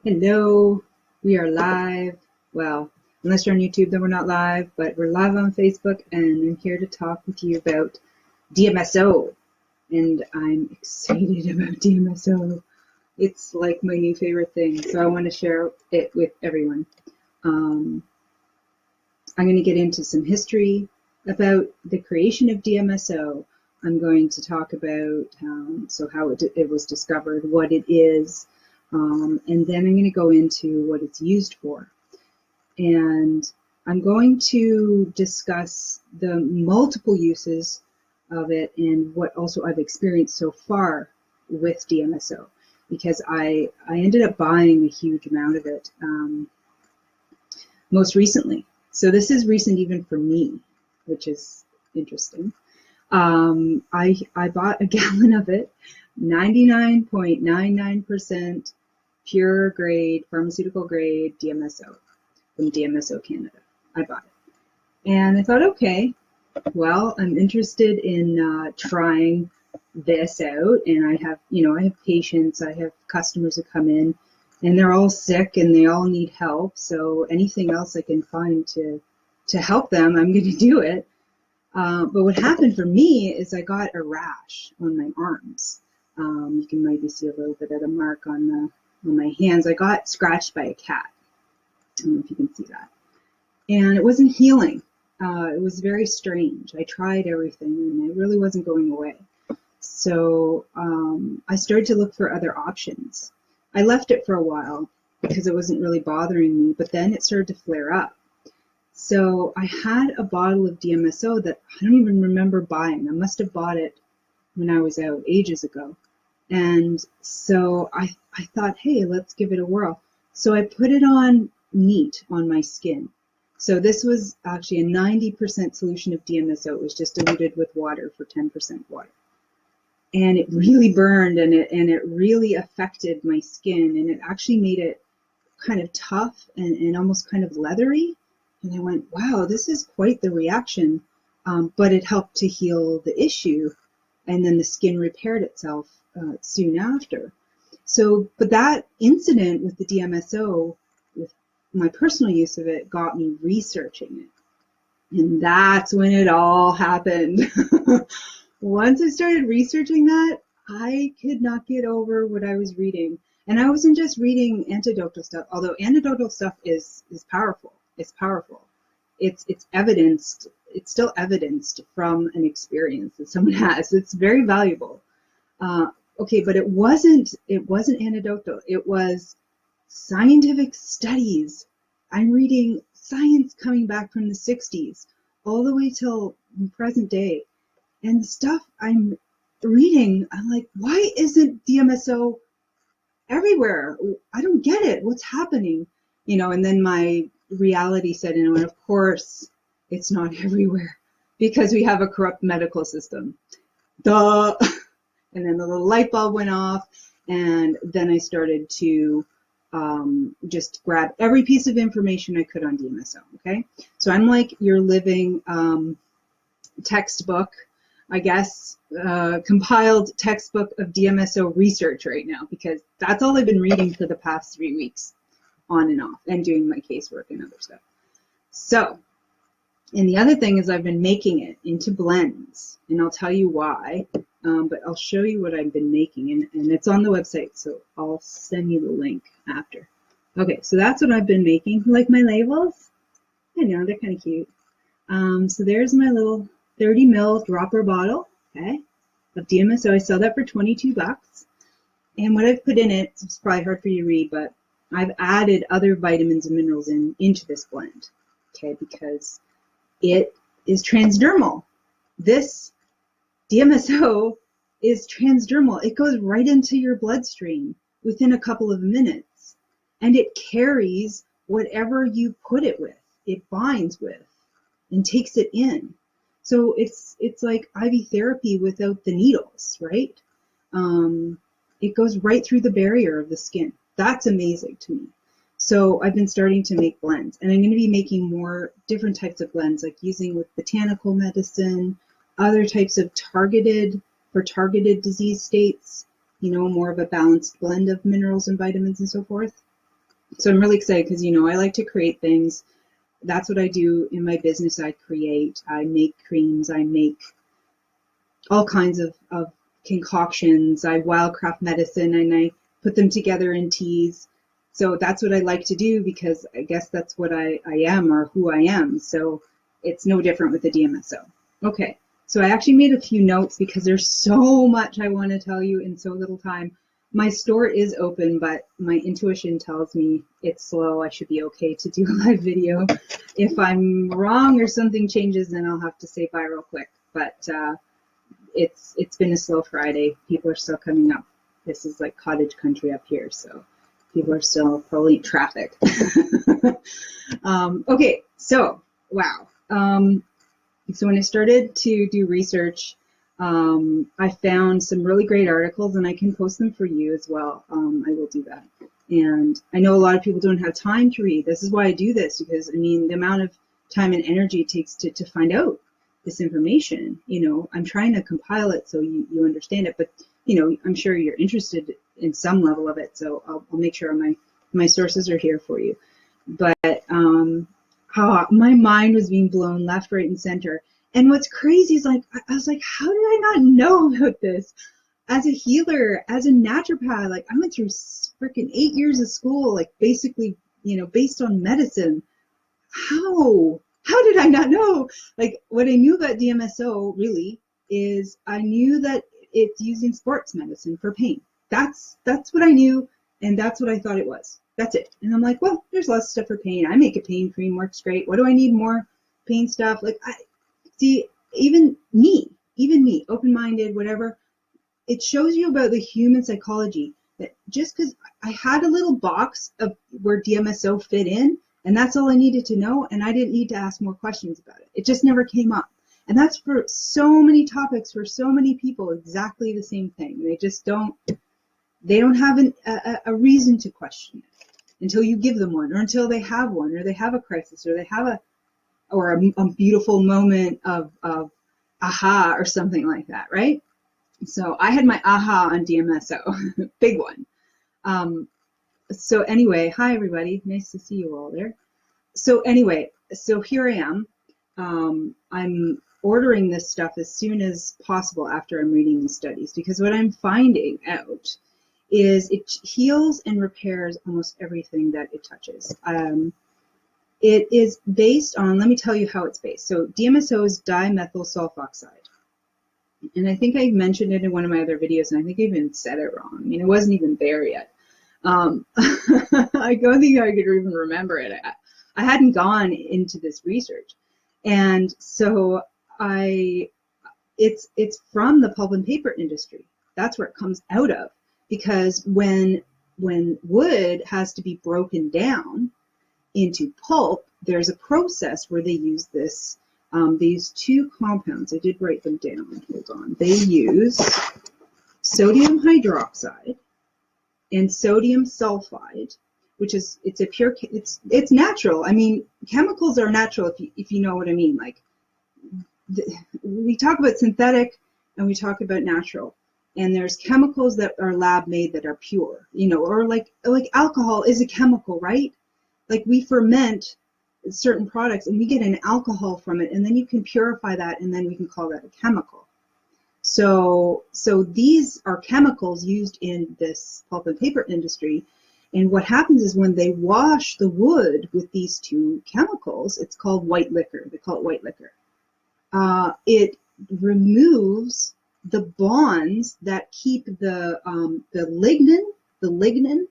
Hello, we are live. Well, unless you're on YouTube, then we're not live, but we're live on Facebook, and I'm here to talk with you about DMSO. And I'm excited about DMSO. It's like my new favorite thing, so I want to share it with everyone. I'm going to get into some history about the creation of DMSO. I'm going to talk about how it was discovered, what it is, and then I'm going to go into what it's used for. And I'm going to discuss the multiple uses of it and what also I've experienced so far with DMSO, because I ended up buying a huge amount of it most recently. So this is recent even for me, which is interesting. I bought a gallon of it, 99.99% pure grade, pharmaceutical grade DMSO from DMSO Canada. I bought it. And I thought, okay, well, I'm interested in trying this out. And I have patients, I have customers who come in and they're all sick and they all need help. So anything else I can find to help them, I'm going to do it. But what happened for me is I got a rash on my arms. You can maybe see a little bit of a mark on my hands. I got scratched by a cat. I don't know if you can see that. And it wasn't healing. It was very strange. I tried everything and it really wasn't going away. So I started to look for other options. I left it for a while because it wasn't really bothering me, but then it started to flare up. So I had a bottle of DMSO that I don't even remember buying. I must have bought it when I was out ages ago. And so I thought, hey, let's give it a whirl. So I put it on neat on my skin. So this was actually a 90% solution of DMSO. It was just diluted with water for 10% water. And it really burned and it really affected my skin. And it actually made it kind of tough and almost kind of leathery. And I went, wow, this is quite the reaction. But it helped to heal the issue. And then the skin repaired itself soon after. So, but that incident with the DMSO, with my personal use of it, got me researching it. And that's when it all happened. Once I started researching that, I could not get over what I was reading. And I wasn't just reading anecdotal stuff, although anecdotal stuff is powerful. It's powerful. It's evidenced. It's still evidenced from an experience that someone has. It's very valuable. Okay, but it wasn't anecdotal. It was scientific studies. I'm reading science coming back from the 60s all the way till present day. And the stuff I'm reading, I'm like, why isn't DMSO everywhere? I don't get it. What's happening? And then my reality set in, and of course, it's not everywhere because we have a corrupt medical system. Duh. And then the little light bulb went off, and then I started to just grab every piece of information I could on DMSO, okay? So I'm like your living textbook, I guess, compiled textbook of DMSO research right now, because that's all I've been reading for the past 3 weeks, on and off, and doing my casework and other stuff. So, and the other thing is I've been making it into blends, and I'll tell you why, but I'll show you what I've been making, and it's on the website, so I'll send you the link after. Okay, so that's what I've been making. Like my labels? I know, they're kind of cute. So there's my little 30 ml dropper bottle, okay, of DMSO. I sell that for $22. And what I've put in it, it's probably hard for you to read, but I've added other vitamins and minerals into this blend, okay, because it is transdermal. This DMSO is transdermal. It goes right into your bloodstream within a couple of minutes, and it carries whatever you put it with. It binds with and takes it in. So it's like IV therapy without the needles, right? It goes right through the barrier of the skin. That's amazing to me. So I've been starting to make blends, and I'm going to be making more different types of blends, like using with botanical medicine, other types of targeted disease states, more of a balanced blend of minerals and vitamins and so forth. So I'm really excited because, you know, I like to create things. That's what I do in my business. I create, I make creams, I make all kinds of concoctions. I wildcraft medicine and I put them together in teas. So that's what I like to do because I guess that's what I am or who I am. So it's no different with the DMSO. Okay, so I actually made a few notes because there's so much I want to tell you in so little time. My store is open, but my intuition tells me it's slow. I should be okay to do a live video. If I'm wrong or something changes, then I'll have to say bye real quick. But it's been a slow Friday. People are still coming up. This is like cottage country up here, so people are still probably in traffic. Okay, so wow. So when I started to do research, I found some really great articles, and I can post them for you as well. I will do that. And I know a lot of people don't have time to read. This is why I do this, because I mean, the amount of time and energy it takes to find out this information, you know, I'm trying to compile it so you understand it, but you know, I'm sure you're interested in some level of it, so I'll make sure my sources are here for you. But my mind was being blown left, right, and center. And what's crazy is, like, I was like, how did I not know about this? As a healer, as a naturopath, like, I went through freaking 8 years of school, like, basically, you know, based on medicine. How did I not know? Like, what I knew about DMSO really is I knew that it's used in sports medicine for pain. That's what I knew, and that's what I thought it was. That's it. And I'm like, well, there's lots of stuff for pain. I make a pain cream, works great. What do I need more pain stuff? Like, I see, even me, open-minded, whatever, it shows you about the human psychology, that just because I had a little box of where DMSO fit in, and that's all I needed to know, and I didn't need to ask more questions about it. It just never came up. And that's for so many topics, for so many people, exactly the same thing. They just don't have a reason to question it until you give them one, or until they have one, or they have a crisis, or they have a beautiful moment of aha or something like that, right? So I had my aha on DMSO, big one. So anyway, hi everybody, nice to see you all there. So anyway, so here I am. I'm ordering this stuff as soon as possible after I'm reading the studies, because what I'm finding out is it heals and repairs almost everything that it touches. It is based on, let me tell you how it's based. So DMSO is dimethyl sulfoxide. And I think I mentioned it in one of my other videos, and I think I even said it wrong. I mean, it wasn't even there yet. I don't think I could even remember it. I hadn't gone into this research. And so it's from the pulp and paper industry. That's where it comes out of. Because when wood has to be broken down into pulp, there's a process where they use this, these two compounds. I did write them down. Hold on. They use sodium hydroxide and sodium sulfide, which is, it's natural. I mean, chemicals are natural if you know what I mean. Like, we talk about synthetic and we talk about natural. And there's chemicals that are lab made that are pure, you know, or like alcohol is a chemical, right? Like, we ferment certain products and we get an alcohol from it, and then you can purify that, and then we can call that a chemical. So these are chemicals used in this pulp and paper industry. And what happens is when they wash the wood with these two chemicals, it's called white liquor. They call it white liquor. It removes the bonds that keep the lignin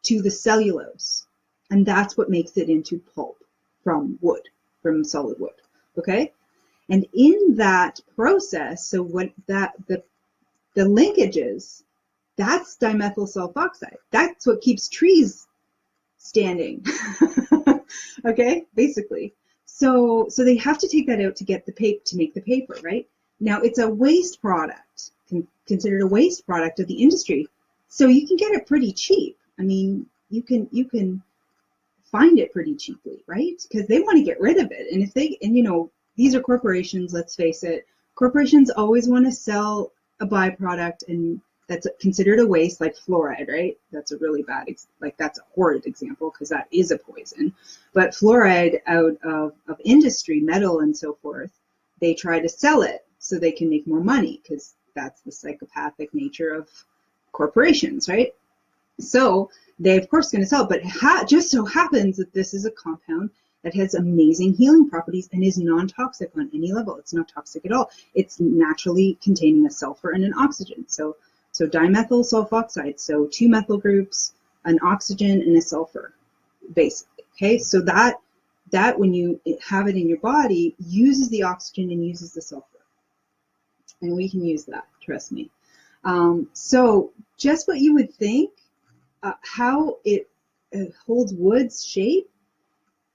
to the cellulose, and that's what makes it into pulp from wood, from solid wood. Okay, and in that process, so what that the linkages, that's dimethyl sulfoxide. That's what keeps trees standing. Okay, basically. So they have to take that out to get the paper, to make the paper, right? Now, it's a waste product, considered a waste product of the industry. So you can get it pretty cheap. I mean, you can find it pretty cheaply, right? Because they want to get rid of it. And you know, these are corporations, let's face it. Corporations always want to sell a byproduct, and that's considered a waste, like fluoride, right? That's a really bad, that's a horrid example because that is a poison. But fluoride out of industry, metal and so forth, they try to sell it so they can make more money because that's the psychopathic nature of corporations, right? So they, of course, going to sell it, but just so happens that this is a compound that has amazing healing properties and is non-toxic on any level. It's not toxic at all. It's naturally containing a sulfur and an oxygen. So dimethyl sulfoxide, so 2 methyl groups, an oxygen and a sulfur, basically. Okay, so that when you have it in your body, uses the oxygen and uses the sulfur. And we can use that, trust me. So just what you would think, how it holds wood's shape.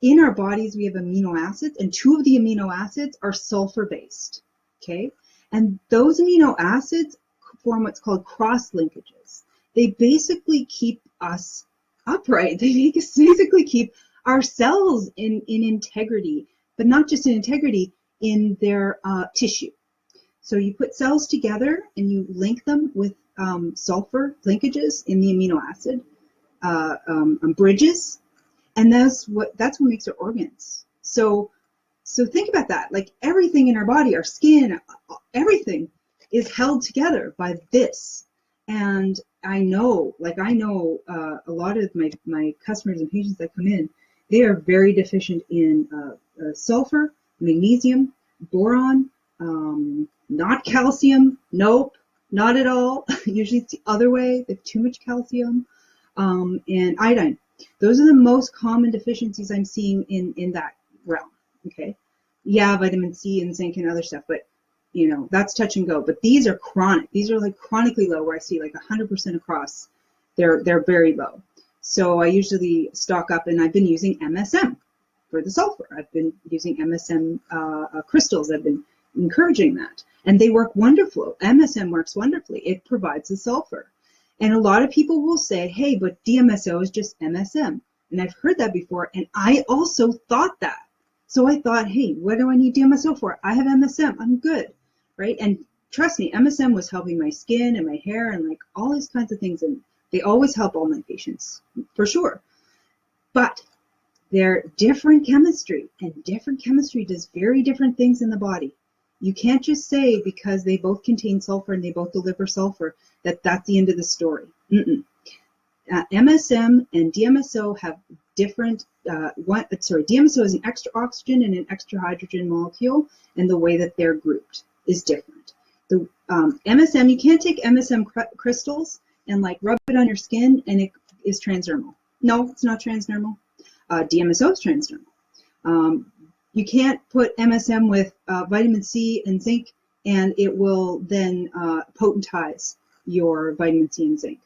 In our bodies, we have amino acids, and 2 of the amino acids are sulfur-based, okay? And those amino acids form what's called cross-linkages. They basically keep us upright. They basically keep our cells in integrity, but not just in integrity, in their tissue. So you put cells together and you link them with sulfur linkages in the amino acid bridges. And that's what makes our organs. So think about that. Like everything in our body, our skin, everything is held together by this. And I know a lot of my customers and patients that come in, they are very deficient in sulfur, magnesium, boron, not calcium. Nope, not at all. Usually it's the other way. They have too much calcium, and iodine. Those are the most common deficiencies I'm seeing in that realm, okay? Yeah, vitamin C and zinc and other stuff, but, that's touch and go. But these are chronic. These are like chronically low, where I see like 100% across. They're very low. So I usually stock up, and I've been using MSM for the sulfur. I've been using MSM crystals. I've been encouraging that. And they work wonderful. MSM works wonderfully. It provides the sulfur. And a lot of people will say, hey, but DMSO is just MSM. And I've heard that before, and I also thought that. So I thought, hey, what do I need DMSO for? I have MSM, I'm good, right? And trust me, MSM was helping my skin and my hair and like all these kinds of things. And they always help all my patients, for sure. But they're different chemistry, and different chemistry does very different things in the body. You can't just say because they both contain sulfur and they both deliver sulfur that's the end of the story. MSM and DMSO have different, DMSO is an extra oxygen and an extra hydrogen molecule, and the way that they're grouped is different. The MSM, you can't take MSM crystals and like rub it on your skin and it is transdermal. No, it's not transdermal. DMSO is transdermal. You can't put MSM with vitamin C and zinc, and it will then potentize your vitamin C and zinc.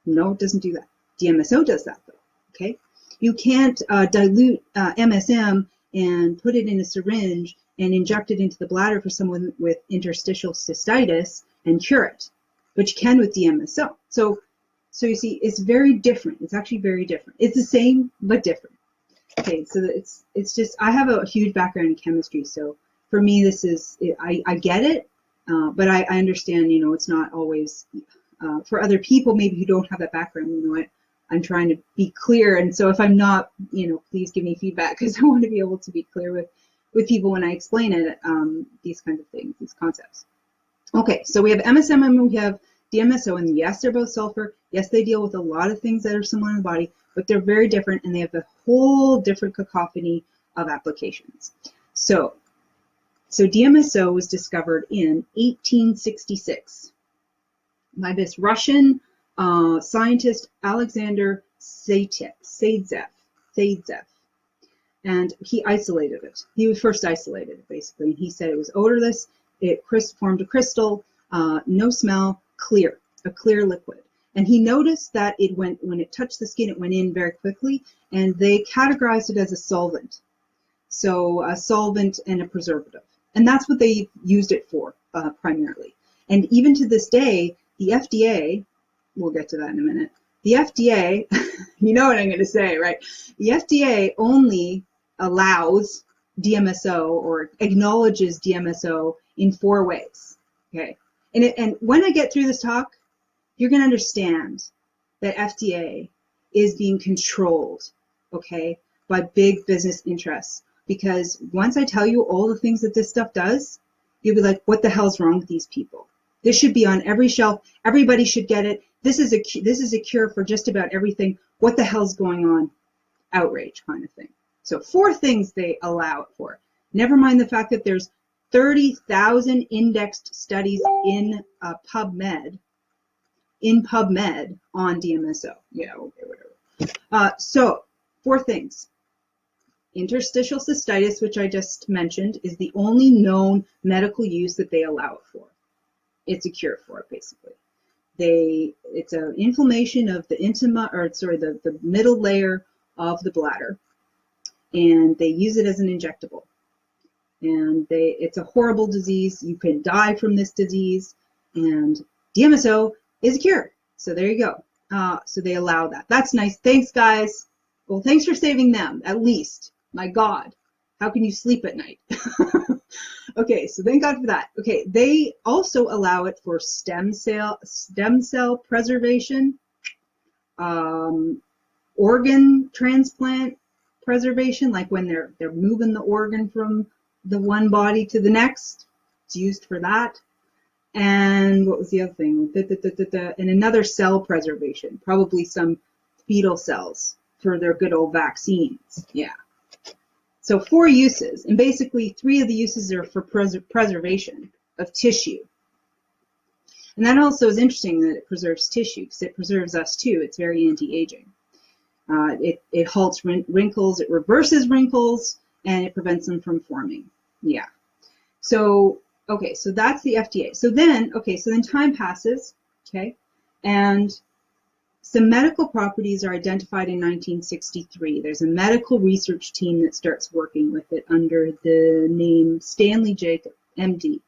No, it doesn't do that. DMSO does that, though. Okay, you can't dilute MSM and put it in a syringe and inject it into the bladder for someone with interstitial cystitis and cure it, but you can with DMSO. So you see, it's very different. It's actually very different. It's the same but different. Okay, so it's just, I have a huge background in chemistry, so for me this is, I get it, but I understand, it's not always, for other people maybe who don't have that background, I'm trying to be clear, and so if I'm not, please give me feedback, because I want to be able to be clear with people when I explain it, these kinds of things, these concepts. Okay, so we have MSM and we have DMSO, and yes, they're both sulfur. Yes, they deal with a lot of things that are similar in the body, but they're very different, and they have a whole different cacophony of applications. So DMSO was discovered in 1866 by this Russian scientist Alexander Sadzev, and he isolated it. He was first isolated it, basically. He said it was odorless, it formed a crystal, no smell, clear, a clear liquid. And he noticed that when it touched the skin, it went in very quickly, and they categorized it as a solvent. So a solvent and a preservative. And that's what they used it for, primarily. And even to this day, the FDA, we'll get to that in a minute, the FDA, you know what I'm going to say, right? The FDA only allows DMSO or acknowledges DMSO in 4 ways, okay? And when I get through this talk, you're going to understand that FDA is being controlled, okay, by big business interests. Because once I tell you all the things that this stuff does, you'll be like, what the hell's wrong with these people? This should be on every shelf. Everybody should get it. This is a cure for just about everything. What the hell's going on? Outrage kind of thing. So 4 things they allow it for. Never mind the fact that there's 30,000 indexed studies in PubMed on DMSO. Yeah, okay, whatever. So 4 things. Interstitial cystitis, which I just mentioned, is the only known medical use that they allow it for. It's a cure for it, basically. It's an inflammation of the middle layer of the bladder, and they use it as an injectable. And it's a horrible disease. You can die from this disease, and DMSO is a cure. So there you go. So they allow that. That's nice. Thanks, guys. Well, thanks for saving them, at least. My God, how can you sleep at night? Okay, so thank God for that. Okay, they also allow it for stem cell preservation, organ transplant preservation, like when they're moving the organ from the one body to the next. It's used for that. And what was the other thing? And another cell preservation, probably some fetal cells for their good old vaccines. Yeah. So 4 uses, and basically 3 of the uses are for preservation of tissue. And that also is interesting that it preserves tissue, because it preserves us too. It's very anti-aging. It halts wrinkles, it reverses wrinkles, and it prevents them from forming. Yeah. So, okay, so that's the FDA. So then time passes, okay, and some medical properties are identified in 1963. There's a medical research team that starts working with it under the name Stanley Jacob, MD.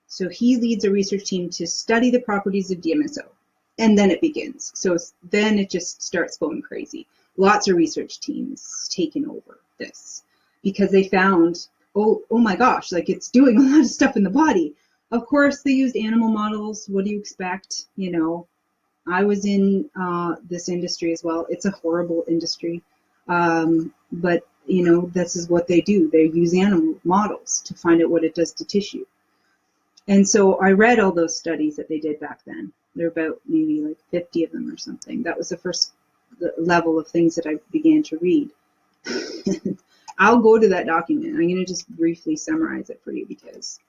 So he leads a research team to study the properties of DMSO. And then it begins. So then it just starts going crazy. Lots of research teams taking over this because they found, oh my gosh, like it's doing a lot of stuff in the body. Of course, they used animal models. What do you expect? You know, I was in this industry as well. It's a horrible industry. But, you know, this is what they do. They use animal models to find out what it does to tissue. And so I read all those studies that they did back then. There are about maybe like 50 of them or something. That was the first level of things that I began to read. I'll go to that document. I'm going to just briefly summarize it for you because.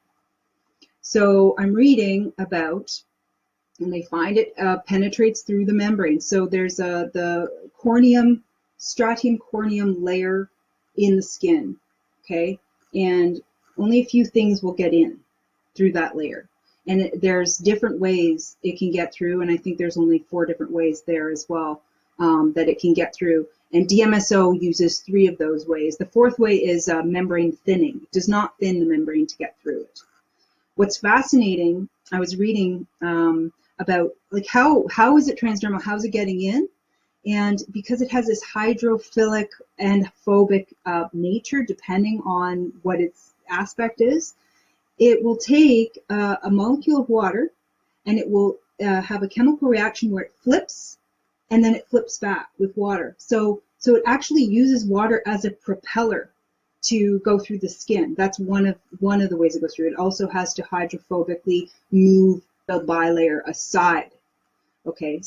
So I'm reading about, and they find it penetrates through the membrane. So there's the stratium corneum layer in the skin, okay? And only a few things will get in through that layer. And there's different ways it can get through, and I think there's only 4 different ways there as well that it can get through. And DMSO uses 3 of those ways. The 4th way is membrane thinning. It does not thin the membrane to get through it. What's fascinating, I was reading about like how is it transdermal? How's it getting in? And because it has this hydrophilic and phobic nature, depending on what its aspect is, it will take a molecule of water and it will have a chemical reaction where it flips and then it flips back with water. So it actually uses water as a propeller to go through the skin. That's one of the ways it goes through. It also has to hydrophobically move the bilayer aside. Okay,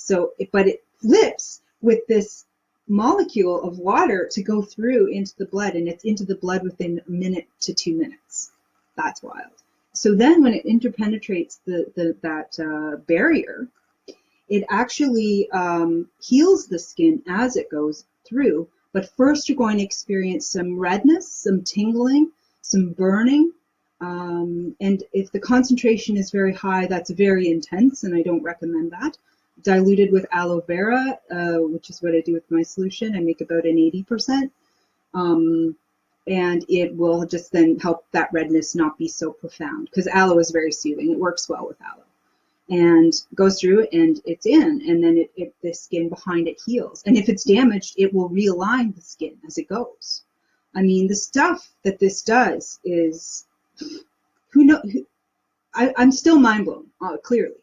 but it flips with this molecule of water to go through into the blood, and it's into the blood within a minute to 2 minutes. That's wild. So then when it interpenetrates that barrier, it actually heals the skin as it goes through. But first you're going to experience some redness, some tingling, some burning. And if the concentration is very high, that's very intense, and I don't recommend that. Diluted with aloe vera, which is what I do with my solution. I make about an 80%. And it will just then help that redness not be so profound, because aloe is very soothing. It works well with aloe. And goes through and it's in, and then the skin behind it heals. And if it's damaged, it will realign the skin as it goes. I mean, the stuff that this does is, I'm still mind blown, clearly.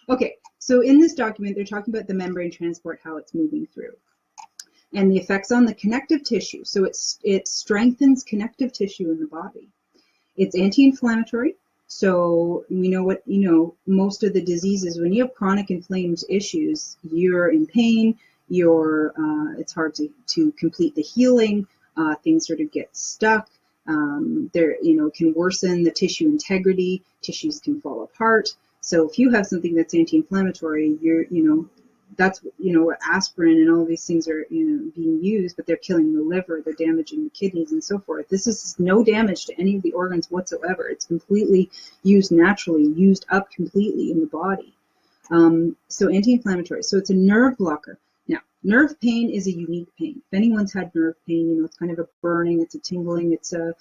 Okay, So in this document, they're talking about the membrane transport, how it's moving through, and the effects on the connective tissue. So it strengthens connective tissue in the body. It's anti-inflammatory. So we know what, most of the diseases, when you have chronic inflamed issues, you're in pain, it's hard to complete the healing, things sort of get stuck, can worsen the tissue integrity, tissues can fall apart. So if you have something that's anti-inflammatory, that's what aspirin and all these things are being used, but they're killing the liver, they're damaging the kidneys and so forth. This is no damage to any of the organs whatsoever. It's completely used naturally, used up completely in the body. So anti-inflammatory. So it's a nerve blocker. Now, nerve pain is a unique pain. If anyone's had nerve pain, it's kind of a burning, it's a tingling, it's a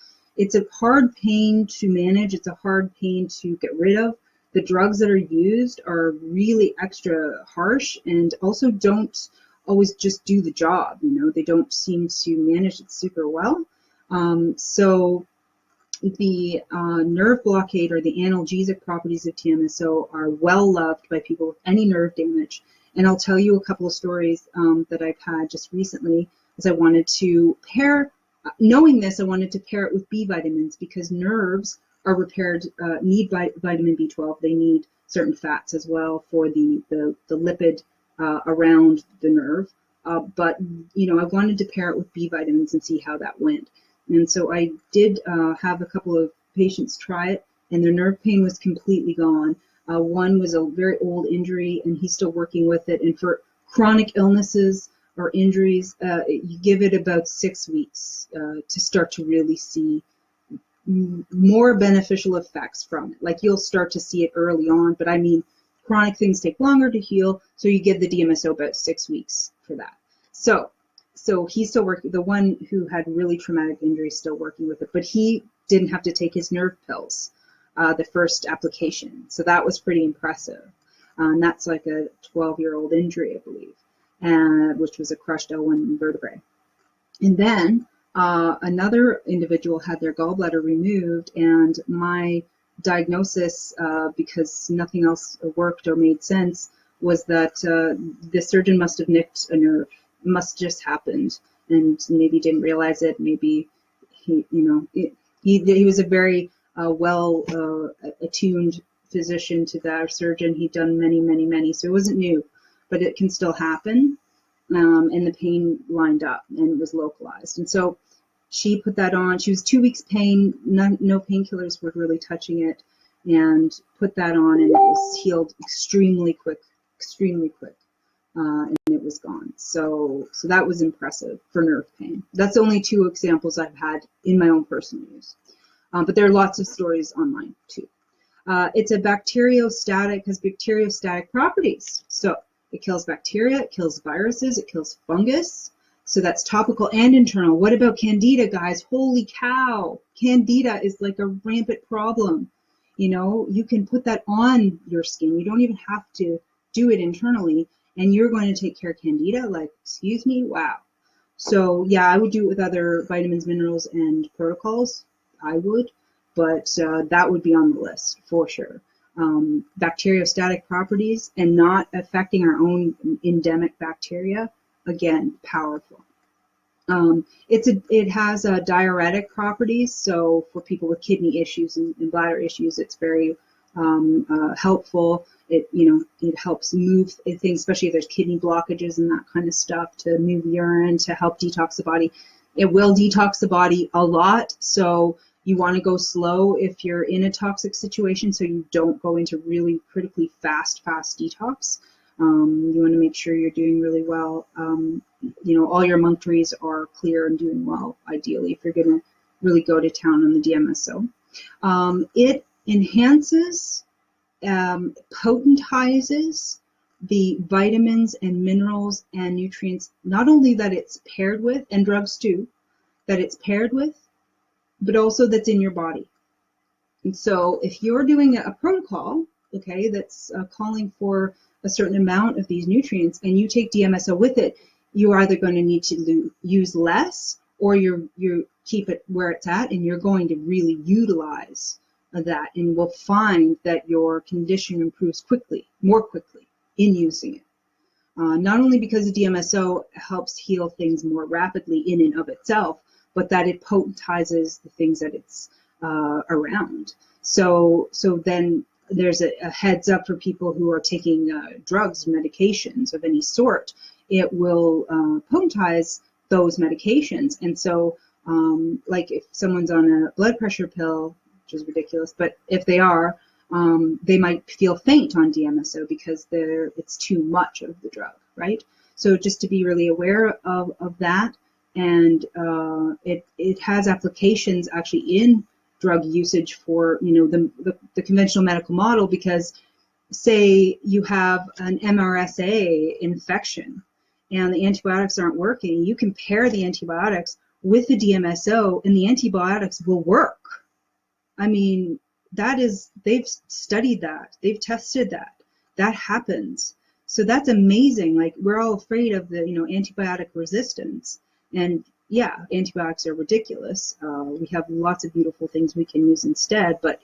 hard pain to manage. It's a hard pain to get rid of. The drugs that are used are really extra harsh and also don't always just do the job. They don't seem to manage it super well. So the nerve blockade or the analgesic properties of DMSO are well loved by people with any nerve damage. And I'll tell you a couple of stories that I've had just recently, as I wanted to pair, knowing this, I wanted to pair it with B vitamins because nerves are repaired, need vitamin B12. They need certain fats as well for the lipid around the nerve. But I wanted to pair it with B vitamins and see how that went. And so I did have a couple of patients try it, and their nerve pain was completely gone. One was a very old injury, and he's still working with it. And for chronic illnesses or injuries, you give it about 6 weeks to start to really see more beneficial effects from it. Like you'll start to see it early on, but I mean, chronic things take longer to heal, so you give the DMSO about 6 weeks for that. So he's still working. The one who had really traumatic injuries still working with it, but he didn't have to take his nerve pills the first application. So that was pretty impressive. And that's like a 12-year-old injury, I believe, which was a crushed L1 vertebrae. And then another individual had their gallbladder removed, and my diagnosis, because nothing else worked or made sense, was that the surgeon must have nicked a nerve. It must just happened, and maybe didn't realize it. Maybe he was a very well attuned physician to that, or surgeon. He'd done many, so it wasn't new, but it can still happen. And the pain lined up and it was localized. And so she put that on. She was 2 weeks pain, no painkillers were really touching it, and put that on, and it was healed extremely quick, and it was gone. So that was impressive for nerve pain. That's only 2 examples I've had in my own personal use. But there are lots of stories online too. It's a bacteriostatic, has bacteriostatic properties. So it kills bacteria, it kills viruses, it kills fungus. So that's topical and internal. What about candida, guys? Holy cow. Candida is like a rampant problem. You can put that on your skin. You don't even have to do it internally, and you're going to take care of candida? Like, excuse me? Wow. So yeah, I would do it with other vitamins, minerals, and protocols. I would, but that would be on the list for sure. Bacteriostatic properties and not affecting our own endemic bacteria, again, powerful. It has diuretic properties, so for people with kidney issues and bladder issues, it's very helpful. It helps move things, especially if there's kidney blockages and that kind of stuff, to move urine, to help detox the body. It will detox the body a lot, so you want to go slow if you're in a toxic situation, so you don't go into really critically fast detox. You want to make sure you're doing really well. All your munctories are clear and doing well, ideally, if you're going to really go to town on the DMSO. It enhances, potentizes the vitamins and minerals and nutrients, not only that it's paired with, and drugs too, that it's paired with, but also that's in your body. And so if you're doing a protocol, okay, that's calling for a certain amount of these nutrients, and you take DMSO with it, you're either going to need to use less, or you keep it where it's at, and you're going to really utilize that, and will find that your condition improves quickly, more quickly. in using it. Not only because the DMSO helps heal things more rapidly in and of itself, but that it potentizes the things that it's around. So then there's a heads up for people who are taking drugs, medications of any sort. It will potentize those medications. And so, like if someone's on a blood pressure pill, which is ridiculous, but if they are, they might feel faint on DMSO because it's too much of the drug, right? So just to be really aware of that. And it has applications actually in drug usage for, the conventional medical model, because say you have an MRSA infection and the antibiotics aren't working, you can pair the antibiotics with the DMSO and the antibiotics will work. I mean, they've studied that, they've tested that happens. So that's amazing. Like, we're all afraid of the, antibiotic resistance. And yeah, antibiotics are ridiculous. We have lots of beautiful things we can use instead, but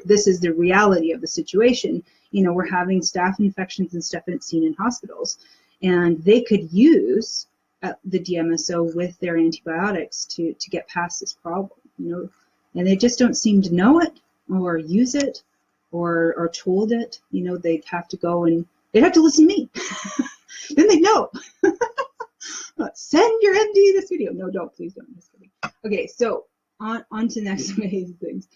this is the reality of the situation. We're having staph infections and stuff seen in hospitals, and they could use the DMSO with their antibiotics to get past this problem, and they just don't seem to know it or use it or told it. They'd have to go and they'd have to listen to me. Then they'd know. Send your MD this video. No, don't. Please don't. Just kidding. Okay, so on to the next phase of things.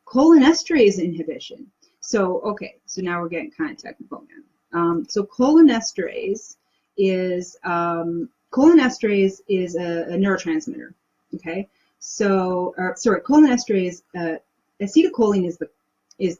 Cholinesterase inhibition. So now we're getting kind of technical again. So cholinesterase is a neurotransmitter. Okay. So, cholinesterase, acetylcholine is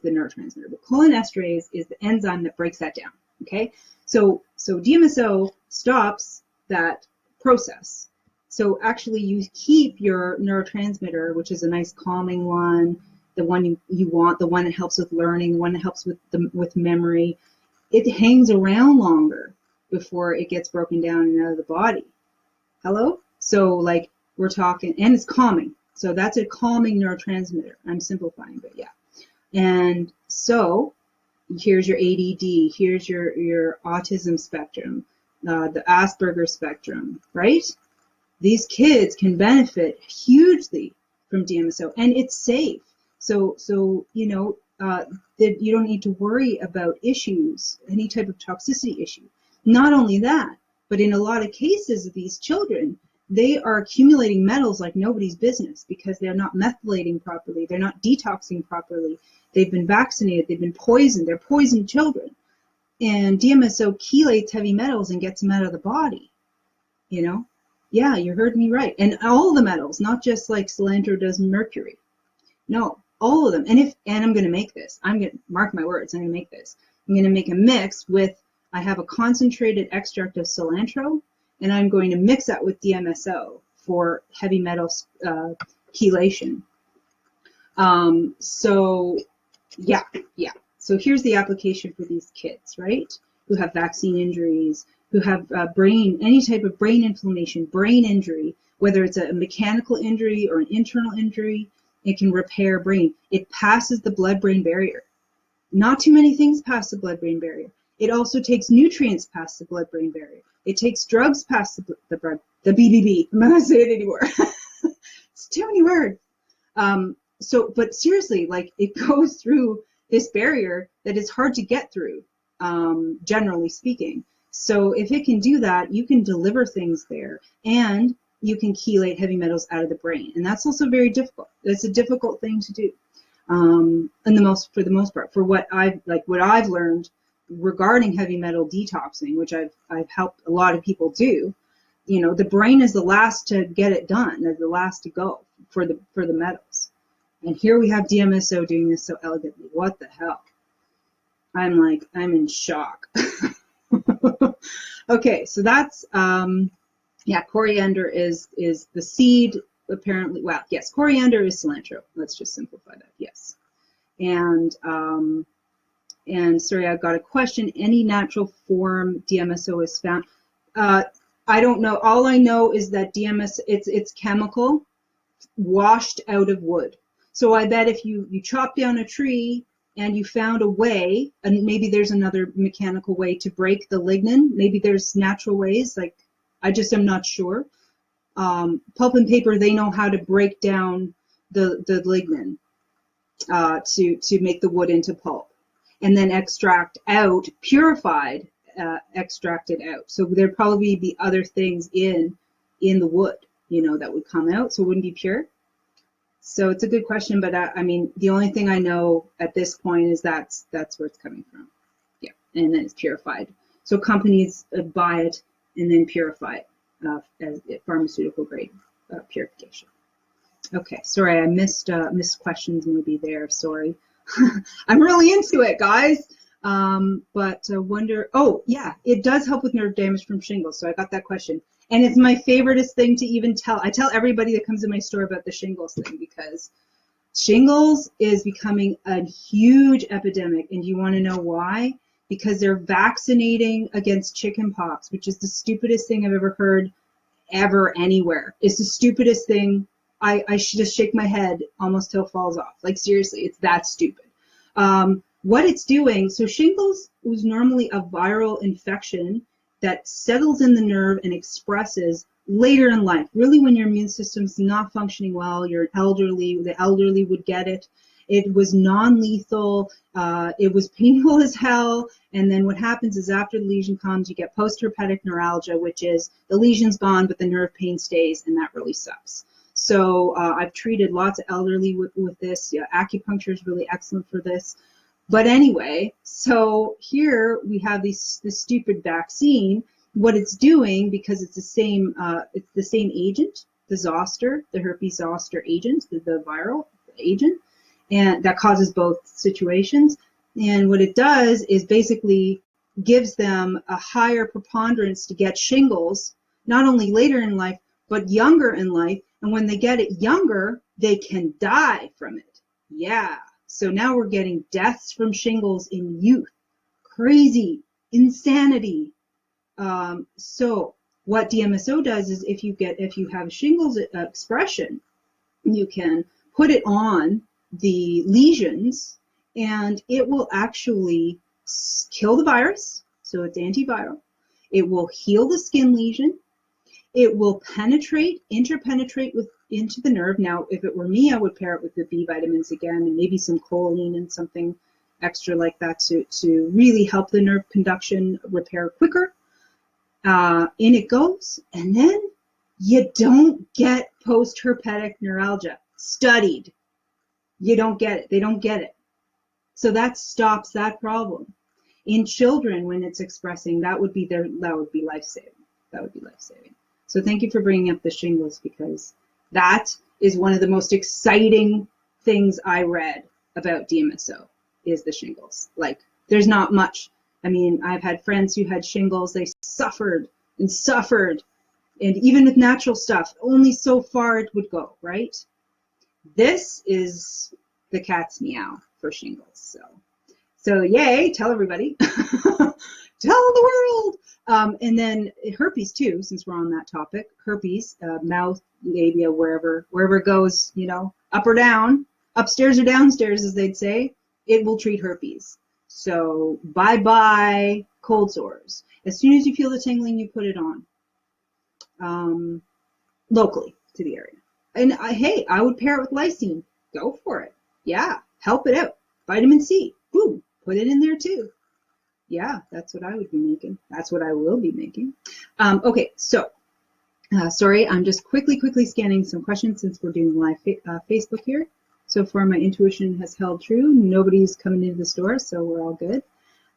the neurotransmitter, but cholinesterase is the enzyme that breaks that down. Okay. So DMSO stops that process. So actually you keep your neurotransmitter, which is a nice calming one, the one you want, the one that helps with learning, the one that helps with memory. It hangs around longer before it gets broken down and out of the body. Hello? So like we're talking, and it's calming. So that's a calming neurotransmitter. I'm simplifying, but yeah. And so here's your ADD, here's your autism spectrum, the Asperger spectrum, right? These kids can benefit hugely from DMSO, and it's safe. So you don't need to worry about issues, any type of toxicity issue. Not only that, but in a lot of cases of these children, they are accumulating metals like nobody's business because they're not methylating properly, they're not detoxing properly, they've been vaccinated, they've been poisoned, they're poisoned children. And DMSO chelates heavy metals and gets them out of the body. Yeah, you heard me right. And all the metals, not just like cilantro does mercury. No, all of them. And I'm going to make this. I'm going to mark my words. I'm going to make this. I'm going to make a mix with. I have a concentrated extract of cilantro, and I'm going to mix that with DMSO for heavy metal chelation. So So here's the application for these kids, right? Who have vaccine injuries, who have any type of brain inflammation, brain injury, whether it's a mechanical injury or an internal injury, it can repair brain. It passes the blood-brain barrier. Not too many things pass the blood-brain barrier. It also takes nutrients past the blood-brain barrier. It takes drugs past the BBB. I'm not going to say it anymore. It's too many words. But seriously, like, it goes through this barrier that is hard to get through, generally speaking. So if it can do that, you can deliver things there, and you can chelate heavy metals out of the brain. And that's also very difficult. It's a difficult thing to do. For the most part, for what I've learned regarding heavy metal detoxing, which I've helped a lot of people do, the brain is the last to get it done, the last to go for the metals. And here we have DMSO doing this so elegantly. What the hell? I'm in shock. Okay, so that's, coriander is the seed, apparently. Well, yes, coriander is cilantro. Let's just simplify that, yes. And sorry, I've got a question. Any natural form DMSO is found? I don't know. All I know is that DMSO, it's chemical washed out of wood. So I bet if you chop down a tree and you found a way, and maybe there's another mechanical way to break the lignin. Maybe there's natural ways, like I just am not sure. Pulp and paper, they know how to break down the lignin to make the wood into pulp, and then extract out, purified, extracted out. So there'd probably be other things in the wood, that would come out, so it wouldn't be pure. So it's a good question, but I mean, the only thing I know at this point is that's where it's coming from. Yeah, and then it's purified. So companies buy it and then purify it as pharmaceutical grade purification. Okay, sorry, I missed questions maybe there. Sorry, I'm really into it, guys. But wonder. Oh, yeah, it does help with nerve damage from shingles. So I got that question. And it's my favoriteest thing to even tell. I tell everybody that comes in my store about the shingles thing, because shingles is becoming a huge epidemic. And do you want to know why? Because they're vaccinating against chickenpox, which is the stupidest thing I've ever heard ever anywhere. It's the stupidest thing. I should just shake my head almost till it falls off. Like, seriously, it's that stupid. What it's doing, so shingles was normally a viral infection that settles in the nerve and expresses later in life, really when your immune system's not functioning well, you're elderly, the elderly would get it. It was non-lethal, it was painful as hell, and then what happens is after the lesion comes, you get post-herpetic neuralgia, which is the lesion's gone, but the nerve pain stays, and that really sucks. So I've treated lots of elderly with this. Yeah, acupuncture is really excellent for this. But anyway, so here we have this stupid vaccine. What it's doing, because it's the same agent, the zoster, the herpes zoster agent, the viral agent, and that causes both situations. And what it does is basically gives them a higher preponderance to get shingles, not only later in life, but younger in life. And when they get it younger, they can die from it. Yeah. So now we're getting deaths from shingles in youth. Crazy, insanity. So what DMSO does is if you have shingles expression, you can put it on the lesions and it will actually kill the virus. So it's antiviral. It will heal the skin lesion. It will interpenetrate into the nerve. Now, if it were me, I would pair it with the B vitamins again, and maybe some choline and something extra like that to really help the nerve conduction repair quicker. In it goes, and then you don't get post-herpetic neuralgia. Studied. You don't get it. They don't get it. So that stops that problem. In children, when it's expressing, that would be life-saving. That would be life-saving. So thank you for bringing up the shingles, because that is one of the most exciting things I read about DMSO is the shingles. Like, there's not much. I mean, I've had friends who had shingles. They suffered and suffered. And even with natural stuff, only so far it would go, right? This is the cat's meow for shingles. So yay, tell everybody. Tell the world. And then herpes too, since we're on that topic. Herpes, mouth, labia, wherever it goes, up or down, upstairs or downstairs, as they'd say, it will treat herpes. So bye-bye cold sores. As soon as you feel the tingling, you put it on locally to the area. And hey, I would pair it with lysine. Go for it. Yeah, help it out. Vitamin C. Boom, put it in there too. Yeah, that's what I would be making. That's what I will be making. Okay, so sorry, I'm just quickly scanning some questions since we're doing live Facebook here. So far, my intuition has held true. Nobody's coming into the store, so we're all good.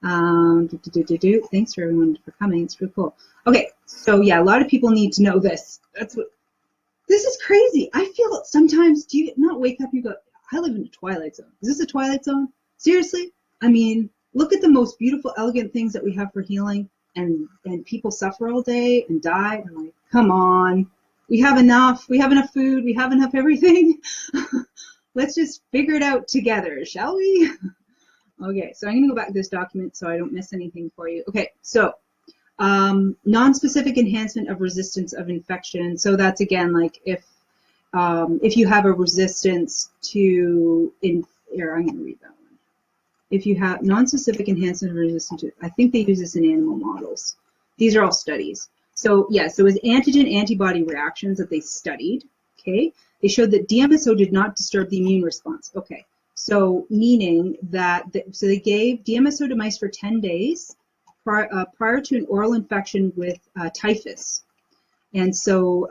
Thanks for everyone for coming. It's really cool. Okay, so yeah, a lot of people need to know this. This is crazy. I feel sometimes, do you not wake up, you go, I live in a twilight zone. Is this a twilight zone? Seriously? I mean, look at the most beautiful, elegant things that we have for healing, and people suffer all day and die. I'm like, come on. We have enough. We have enough food. We have enough everything. Let's just figure it out together, shall we? Okay, so I'm going to go back to this document so I don't miss anything for you. Okay, so non-specific enhancement of resistance of infection. So that's, again, like if you have a resistance to, here, I'm going to read that one. if you have non-specific enhancement resistant to, I think they use this in animal models. These are all studies. So yes, it was antigen-antibody reactions that they studied, okay? They showed that DMSO did not disturb the immune response. Okay, so meaning that, so they gave DMSO to mice for 10 days prior to an oral infection with typhus. And so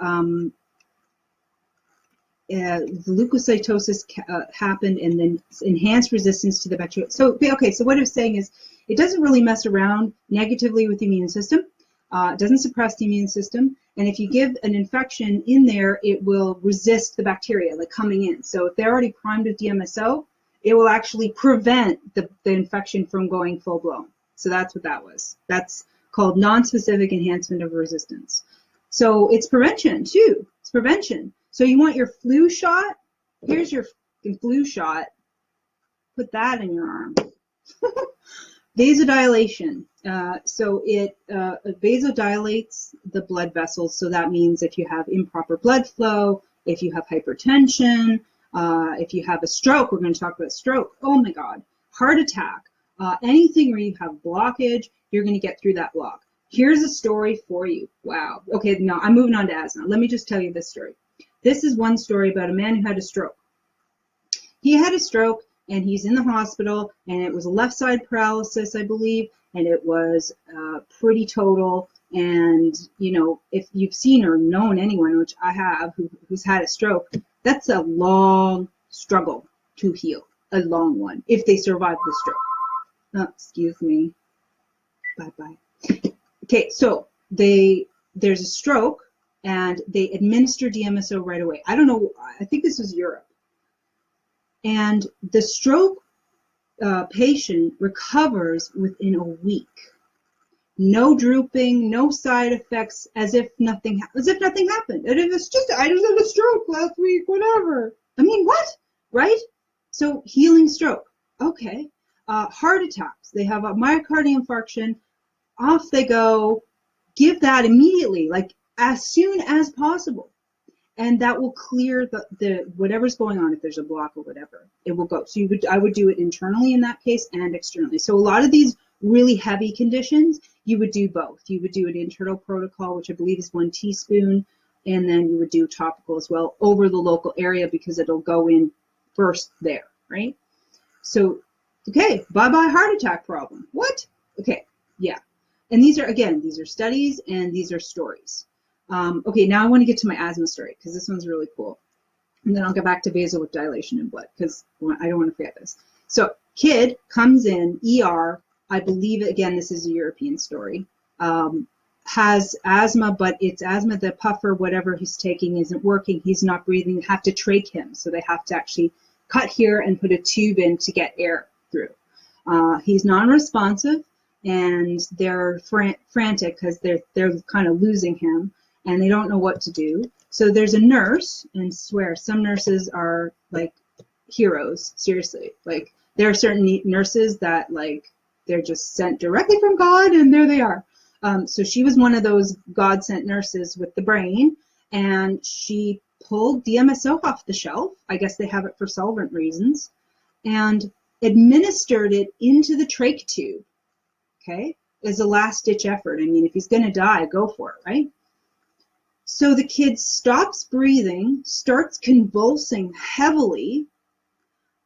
leukocytosis happened, and then enhanced resistance to the bacteria. So, okay, so what it's saying is it doesn't really mess around negatively with the immune system. It doesn't suppress the immune system. And if you give an infection in there, it will resist the bacteria, like coming in. So if they're already primed with DMSO, it will actually prevent the infection from going full blown. So that's what that was. That's called non-specific enhancement of resistance. So it's prevention too. It's prevention. So you want your flu shot? Here's your flu shot. Put that in your arm. Vasodilation. So it vasodilates the blood vessels. So that means if you have improper blood flow, if you have hypertension, if you have a stroke, we're going to talk about stroke. Oh my God. Heart attack. Anything where you have blockage, you're going to get through that block. Here's a story for you. Wow. Okay, no, I'm moving on to asthma. Let me just tell you this story. This is one story about a man who had a stroke. He had a stroke, and he's in the hospital, and it was a left side paralysis, I believe, and it was pretty total. And, you know, if you've seen or known anyone, which I have, who's had a stroke, that's a long struggle to heal, a long one, if they survive the stroke. Oh, excuse me. Bye-bye. Okay, so there's a stroke, and they administer DMSO right away. I don't know, I think this was Europe. And the stroke patient recovers within a week. No drooping, no side effects, as if nothing happened. And if it's just, I just had a stroke last week, whatever. I mean, what? Right? So healing stroke. Okay. Heart attacks. They have a myocardial infarction. Off they go. Give that immediately, like as soon as possible. And that will clear the whatever's going on. If there's a block or whatever, it will go. So I would do it internally in that case and externally. So a lot of these really heavy conditions, you would do both. You would do an internal protocol, which I believe is 1 teaspoon, and then you would do topical as well over the local area because it'll go in first there, right? So, okay, bye-bye heart attack problem. What? Okay, yeah. And these are studies and these are stories. Okay, now I want to get to my asthma story because this one's really cool. And then I'll get back to vasodilation and blood because I don't want to forget this. So kid comes in, ER, I believe, again, this is a European story, has asthma, but it's asthma, the puffer, whatever he's taking isn't working. He's not breathing, have to trach him. So they have to actually cut here and put a tube in to get air through. He's non-responsive. And they're frantic because they're kind of losing him, and they don't know what to do. So there's a nurse, and swear some nurses are like heroes. Seriously, like there are certain nurses that like they're just sent directly from God, and there they are. So she was one of those God-sent nurses with the brain, and she pulled DMSO off the shelf. I guess they have it for solvent reasons, and administered it into the trach tube. Okay, as a last-ditch effort. I mean, if he's going to die, go for it, right? So the kid stops breathing, starts convulsing heavily.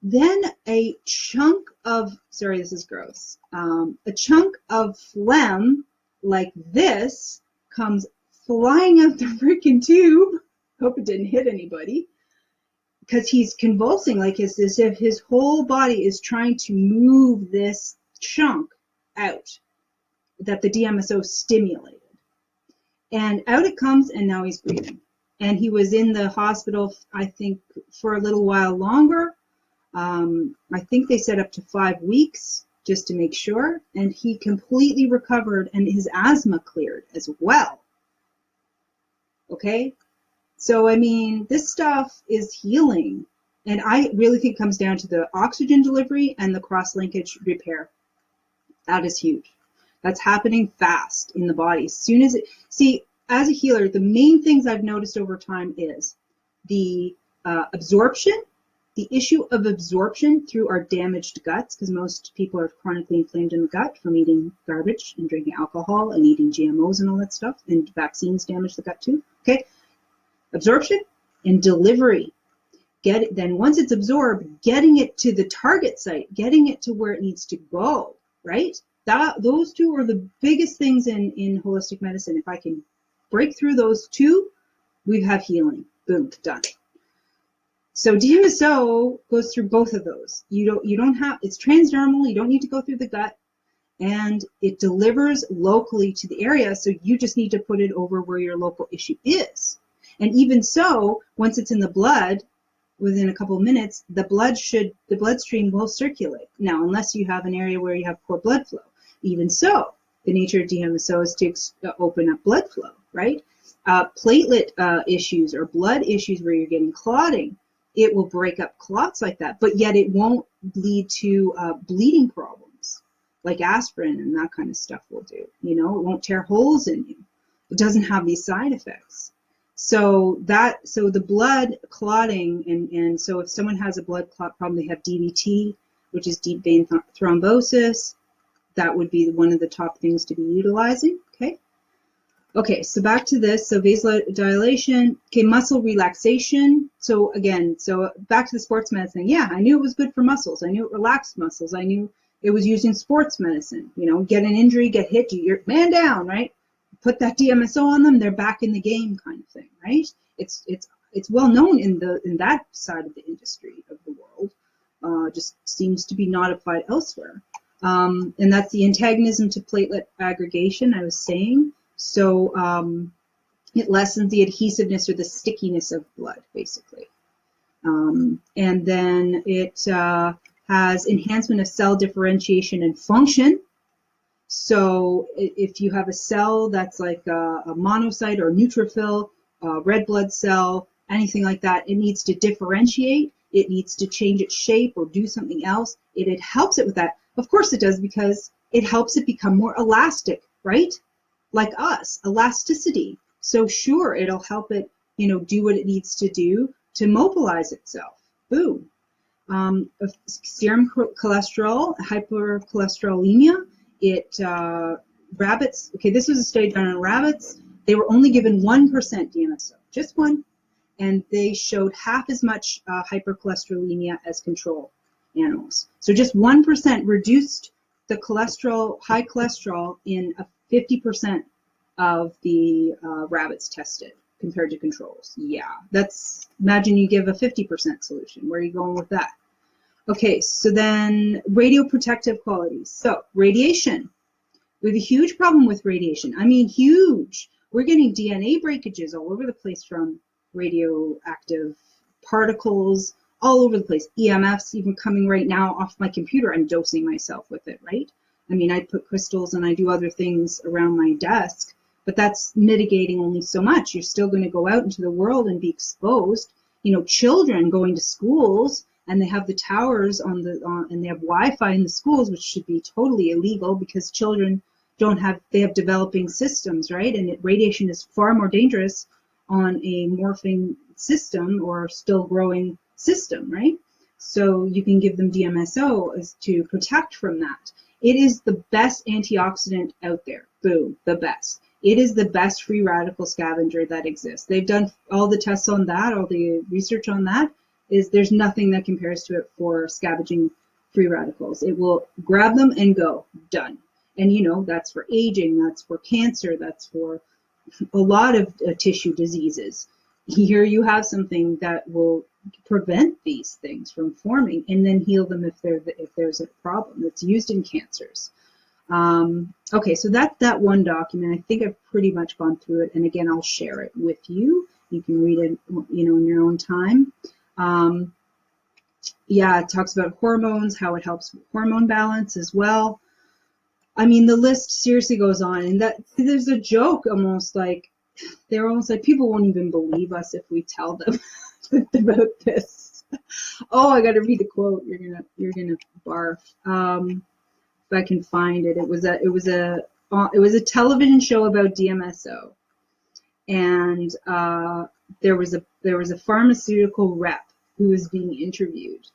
Then a chunk of, sorry, this is gross, a chunk of phlegm like this comes flying out the freaking tube. Hope it didn't hit anybody. Because he's convulsing, like it's as if his whole body is trying to move this chunk out that the DMSO stimulated. And out it comes, and now he's breathing. And he was in the hospital, I think, for a little while longer. I think they said up to 5 weeks, just to make sure. And he completely recovered, and his asthma cleared as well. Okay? So, I mean, this stuff is healing. And I really think it comes down to the oxygen delivery and the cross-linkage repair. That is huge. That's happening fast in the body. As soon as see, as a healer, the main things I've noticed over time is the absorption, the issue of absorption through our damaged guts, because most people are chronically inflamed in the gut from eating garbage and drinking alcohol and eating GMOs and all that stuff, and vaccines damage the gut too. Okay, absorption and delivery. Then once it's absorbed, getting it to the target site, getting it to where it needs to go, right? Those two are the biggest things in holistic medicine. If I can break through those two, we have healing. Boom, done. So DMSO goes through both of those. You don't have, it's transdermal, you don't need to go through the gut, and it delivers locally to the area, so you just need to put it over where your local issue is. And even so, once it's in the blood, within a couple of minutes, the bloodstream will circulate. Now, unless you have an area where you have poor blood flow. Even so, the nature of DMSO is to open up blood flow, right? Platelet issues or blood issues where you're getting clotting, it will break up clots like that, but yet it won't lead to bleeding problems like aspirin and that kind of stuff will do. You know, it won't tear holes in you. It doesn't have these side effects. So the blood clotting, and so if someone has a blood clot problem, they have DVT, which is deep vein thrombosis. That would be one of the top things to be utilizing. Okay, so back to this. So vasodilation, okay, muscle relaxation. So again, back to the sports medicine. Yeah, I knew it was good for muscles. I knew it relaxed muscles. I knew it was used in sports medicine. You know, get an injury, get hit, you're man down, right? Put that DMSO on them, they're back in the game, kind of thing, right? It's well known in that side of the industry of the world. Just seems to be not applied elsewhere. And that's the antagonism to platelet aggregation I was saying. So it lessens the adhesiveness or the stickiness of blood, basically. And then it has enhancement of cell differentiation and function. So if you have a cell that's like a monocyte or a neutrophil, a red blood cell, anything like that, it needs to differentiate. It needs to change its shape or do something else. It helps it with that. Of course it does, because it helps it become more elastic, right? Like us, elasticity. So sure, it'll help it, do what it needs to do to mobilize itself. Boom. Serum cholesterol, hypercholesterolemia. Rabbits, okay, this was a study done on rabbits. They were only given 1% DMSO, just one, and they showed half as much hypercholesterolemia as control animals. So just 1% reduced the high cholesterol in 50% of the rabbits tested compared to controls. Yeah, imagine you give a 50% solution. Where are you going with that? Okay, so then radioprotective qualities. So radiation. We have a huge problem with radiation. I mean, huge. We're getting DNA breakages all over the place from radioactive particles, all over the place. EMFs even coming right now off my computer. I'm dosing myself with it, right? I mean, I put crystals and I do other things around my desk, but that's mitigating only so much. You're still going to go out into the world and be exposed. Children going to schools, and they have the towers and they have Wi-Fi in the schools, which should be totally illegal because children they have developing systems, right? And radiation is far more dangerous on a morphing system or still growing system, right? So you can give them DMSO as to protect from that. It is the best antioxidant out there. Boom, the best. It is the best free radical scavenger that exists. They've done all the tests on that, all the research on that. There's nothing that compares to it for scavenging free radicals. It will grab them and go, done. And that's for aging, that's for cancer, that's for a lot of tissue diseases. Here you have something that will prevent these things from forming and then heal them if there's a problem. It's used in cancers. Okay, so that's that one document. I think I've pretty much gone through it, and again, I'll share it with you. You can read it, in your own time. Yeah, it talks about hormones, how it helps with hormone balance as well. I mean, the list seriously goes on, and there's a joke almost like people won't even believe us if we tell them about this. Oh, I got to read the quote. You're gonna barf. If I can find it, it was a television show about DMSO, and there was a pharmaceutical rep who was being interviewed.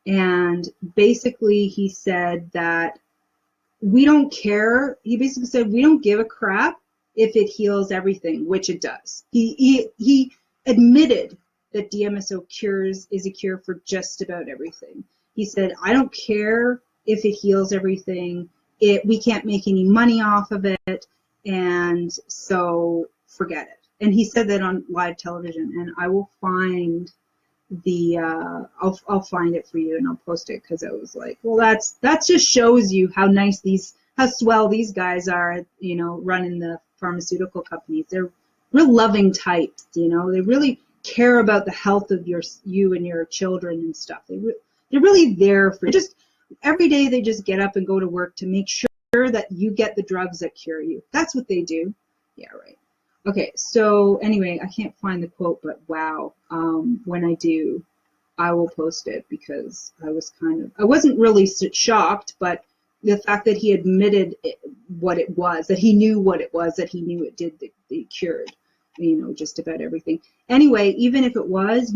And basically he said that we don't care. He basically said, we don't give a crap if it heals everything, which it does. He admitted that DMSO is a cure for just about everything. He said, I don't care if it heals everything. We can't make any money off of it, and so forget it. And he said that on live television, and I will find I'll find it for you and I'll post it, because I was like, well, that just shows you how swell these guys are at, running the pharmaceutical companies. They're real loving types, they really care about the health of you and your children and stuff. They're really there for just every day. They just get up and go to work to make sure that you get the drugs that cure you. That's what they do. Yeah, right. Okay, so anyway, I can't find the quote, but wow, when I do, I will post it, because I wasn't really shocked, but the fact that he admitted what it was, that he knew what it was, that he knew it did, it cured, just about everything. Anyway, even if it was,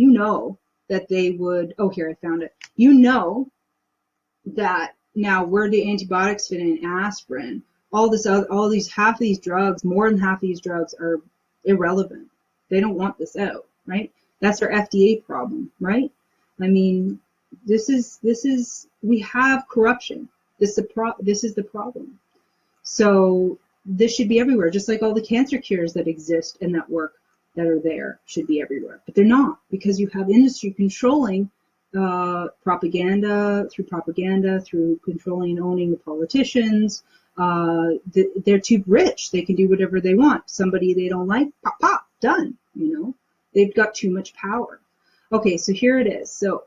that they would, oh, here, I found it. That now where do antibiotics fit in? Aspirin. Half of these drugs, more than half of these drugs are irrelevant. They don't want this out, right? That's our FDA problem, right? I mean, we have corruption. This is the problem. So this should be everywhere, just like all the cancer cures that exist and that work that are there should be everywhere. But they're not, because you have industry controlling propaganda, through controlling and owning the politicians. They're too rich. They can do whatever they want. Somebody they don't like, pop, pop, done. They've got too much power. Okay, so here it is. So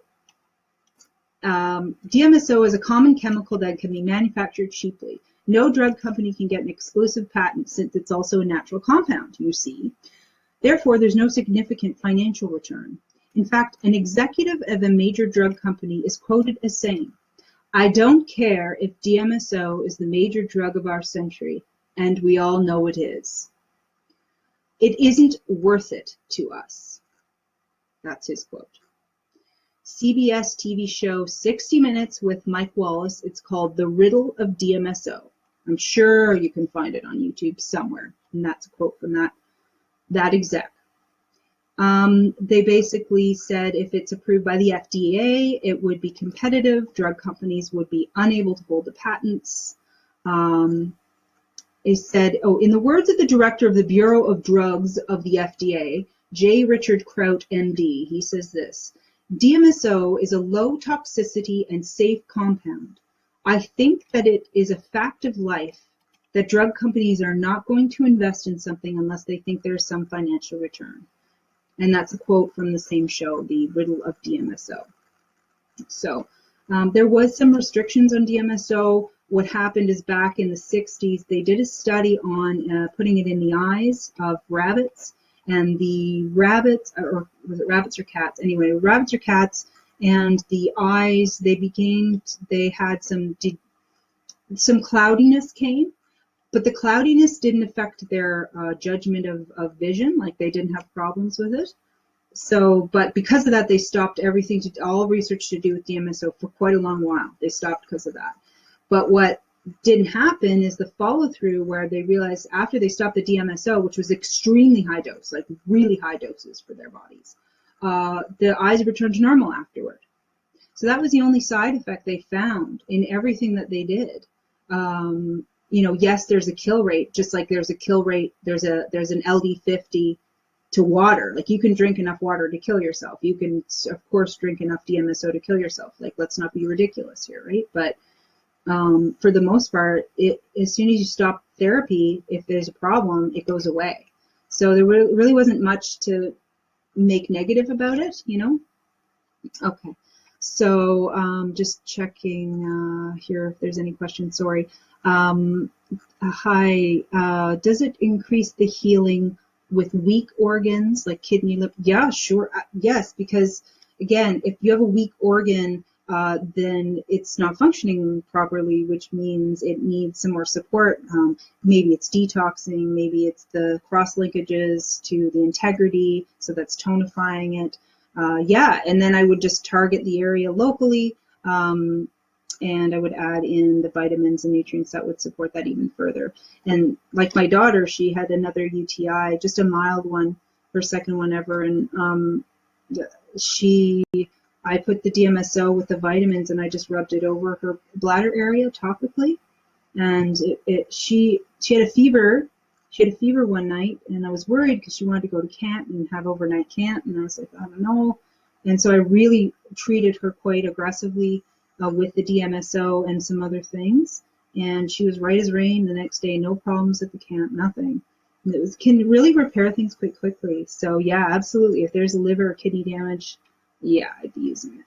DMSO is a common chemical that can be manufactured cheaply. No drug company can get an exclusive patent, since it's also a natural compound, you see. Therefore, there's no significant financial return. In fact, an executive of a major drug company is quoted as saying, I don't care if DMSO is the major drug of our century, and we all know it is. It isn't worth it to us. That's his quote. CBS TV show 60 Minutes with Mike Wallace. It's called The Riddle of DMSO. I'm sure you can find it on YouTube somewhere. And that's a quote from that exec. They basically said if it's approved by the FDA, it would be competitive. Drug companies would be unable to hold the patents. They said, in the words of the director of the Bureau of Drugs of the FDA, J. Richard Kraut, MD, he says this, DMSO is a low toxicity and safe compound. I think that it is a fact of life that drug companies are not going to invest in something unless they think there's some financial return. And that's a quote from the same show, The Riddle of DMSO. So there was some restrictions on DMSO. What happened is back in the 60s, they did a study on putting it in the eyes of rabbits. And the rabbits, or was it rabbits or cats? Anyway, rabbits or cats, and the eyes, they had some cloudiness came, but the cloudiness didn't affect their judgment of vision, like they didn't have problems with it. So, but because of that, they stopped all research to do with DMSO for quite a long while. They stopped because of that. But what didn't happen is the follow-through, where they realized after they stopped the DMSO, which was extremely high dose, like really high doses for their bodies, the eyes returned to normal afterward. So that was the only side effect they found in everything that they did. Yes, there's a kill rate, just like there's a kill rate, there's an LD50 to water. Like you can drink enough water to kill yourself. You can, of course, drink enough DMSO to kill yourself. Like, let's not be ridiculous here, right? But for the most part, as soon as you stop therapy, if there's a problem, it goes away. So there really wasn't much to make negative about it, Okay, so just checking here if there's any questions. Sorry. Hi, does it increase the healing with weak organs like kidney, liver? Yeah, sure. Yes, because again, if you have a weak organ, then it's not functioning properly, which means it needs some more support. Maybe it's detoxing, maybe it's the cross linkages to the integrity, so that's tonifying it. yeah, and then I would just target the area locally, and I would add in the vitamins and nutrients that would support that even further. And like my daughter, she had another UTI, just a mild one, her second one ever, and I put the DMSO with the vitamins and I just rubbed it over her bladder area topically, and she had a fever. She had a fever one night, and I was worried because she wanted to go to camp and have overnight camp, and I was like, I don't know. And so I really treated her quite aggressively with the DMSO and some other things, and she was right as rain the next day, no problems at the camp, nothing. And it can really repair things quite quickly. So yeah, absolutely. If there's a liver or kidney damage, yeah, I'd be using it.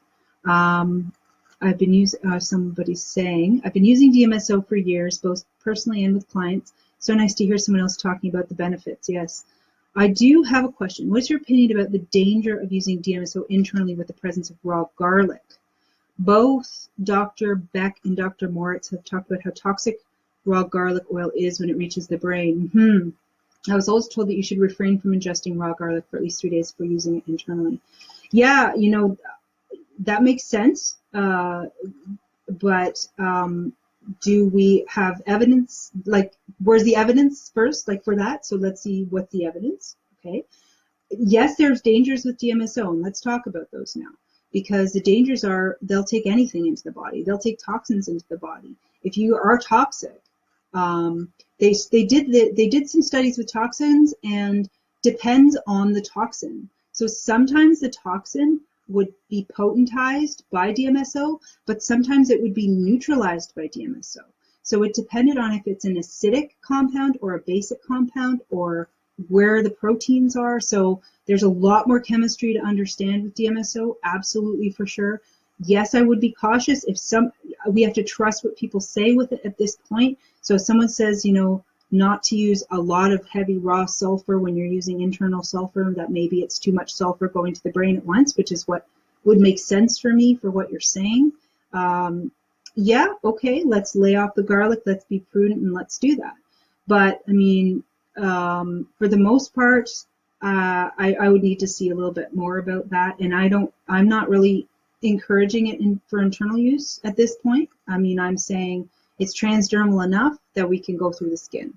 I've been using, somebody's saying, I've been using DMSO for years, both personally and with clients. So nice to hear someone else talking about the benefits. Yes. I do have a question. What's your opinion about the danger of using DMSO internally with the presence of raw garlic? Both Dr. Beck and Dr. Moritz have talked about how toxic raw garlic oil is when it reaches the brain. I was always told that you should refrain from ingesting raw garlic for at least 3 days before using it internally. Yeah, you know, that makes sense. But do we have evidence? Like, where's the evidence first, like for that? So let's see what's the evidence. Okay. Yes, there's dangers with DMSO, and let's talk about those now. Because the dangers are they'll take anything into the body. They'll take toxins into the body. If you are toxic, they did some studies with toxins, and depends on the toxin. So sometimes the toxin would be potentized by DMSO, but sometimes it would be neutralized by DMSO. So it depended on if it's an acidic compound or a basic compound or where the proteins are. So there's a lot more chemistry to understand with DMSO, absolutely, for sure. Yes, I would be cautious. We have to trust what people say with it at this point. So if someone says, you know, not to use a lot of heavy raw sulfur when you're using internal sulfur, that maybe it's too much sulfur going to the brain at once, which is what would make sense for me for what you're saying. Yeah, okay, let's lay off the garlic, let's be prudent, and let's do that. But I mean, for the most part, I would need to see a little bit more about that, and I'm not really encouraging it for internal use at this point. I mean, I'm saying it's transdermal enough that we can go through the skin.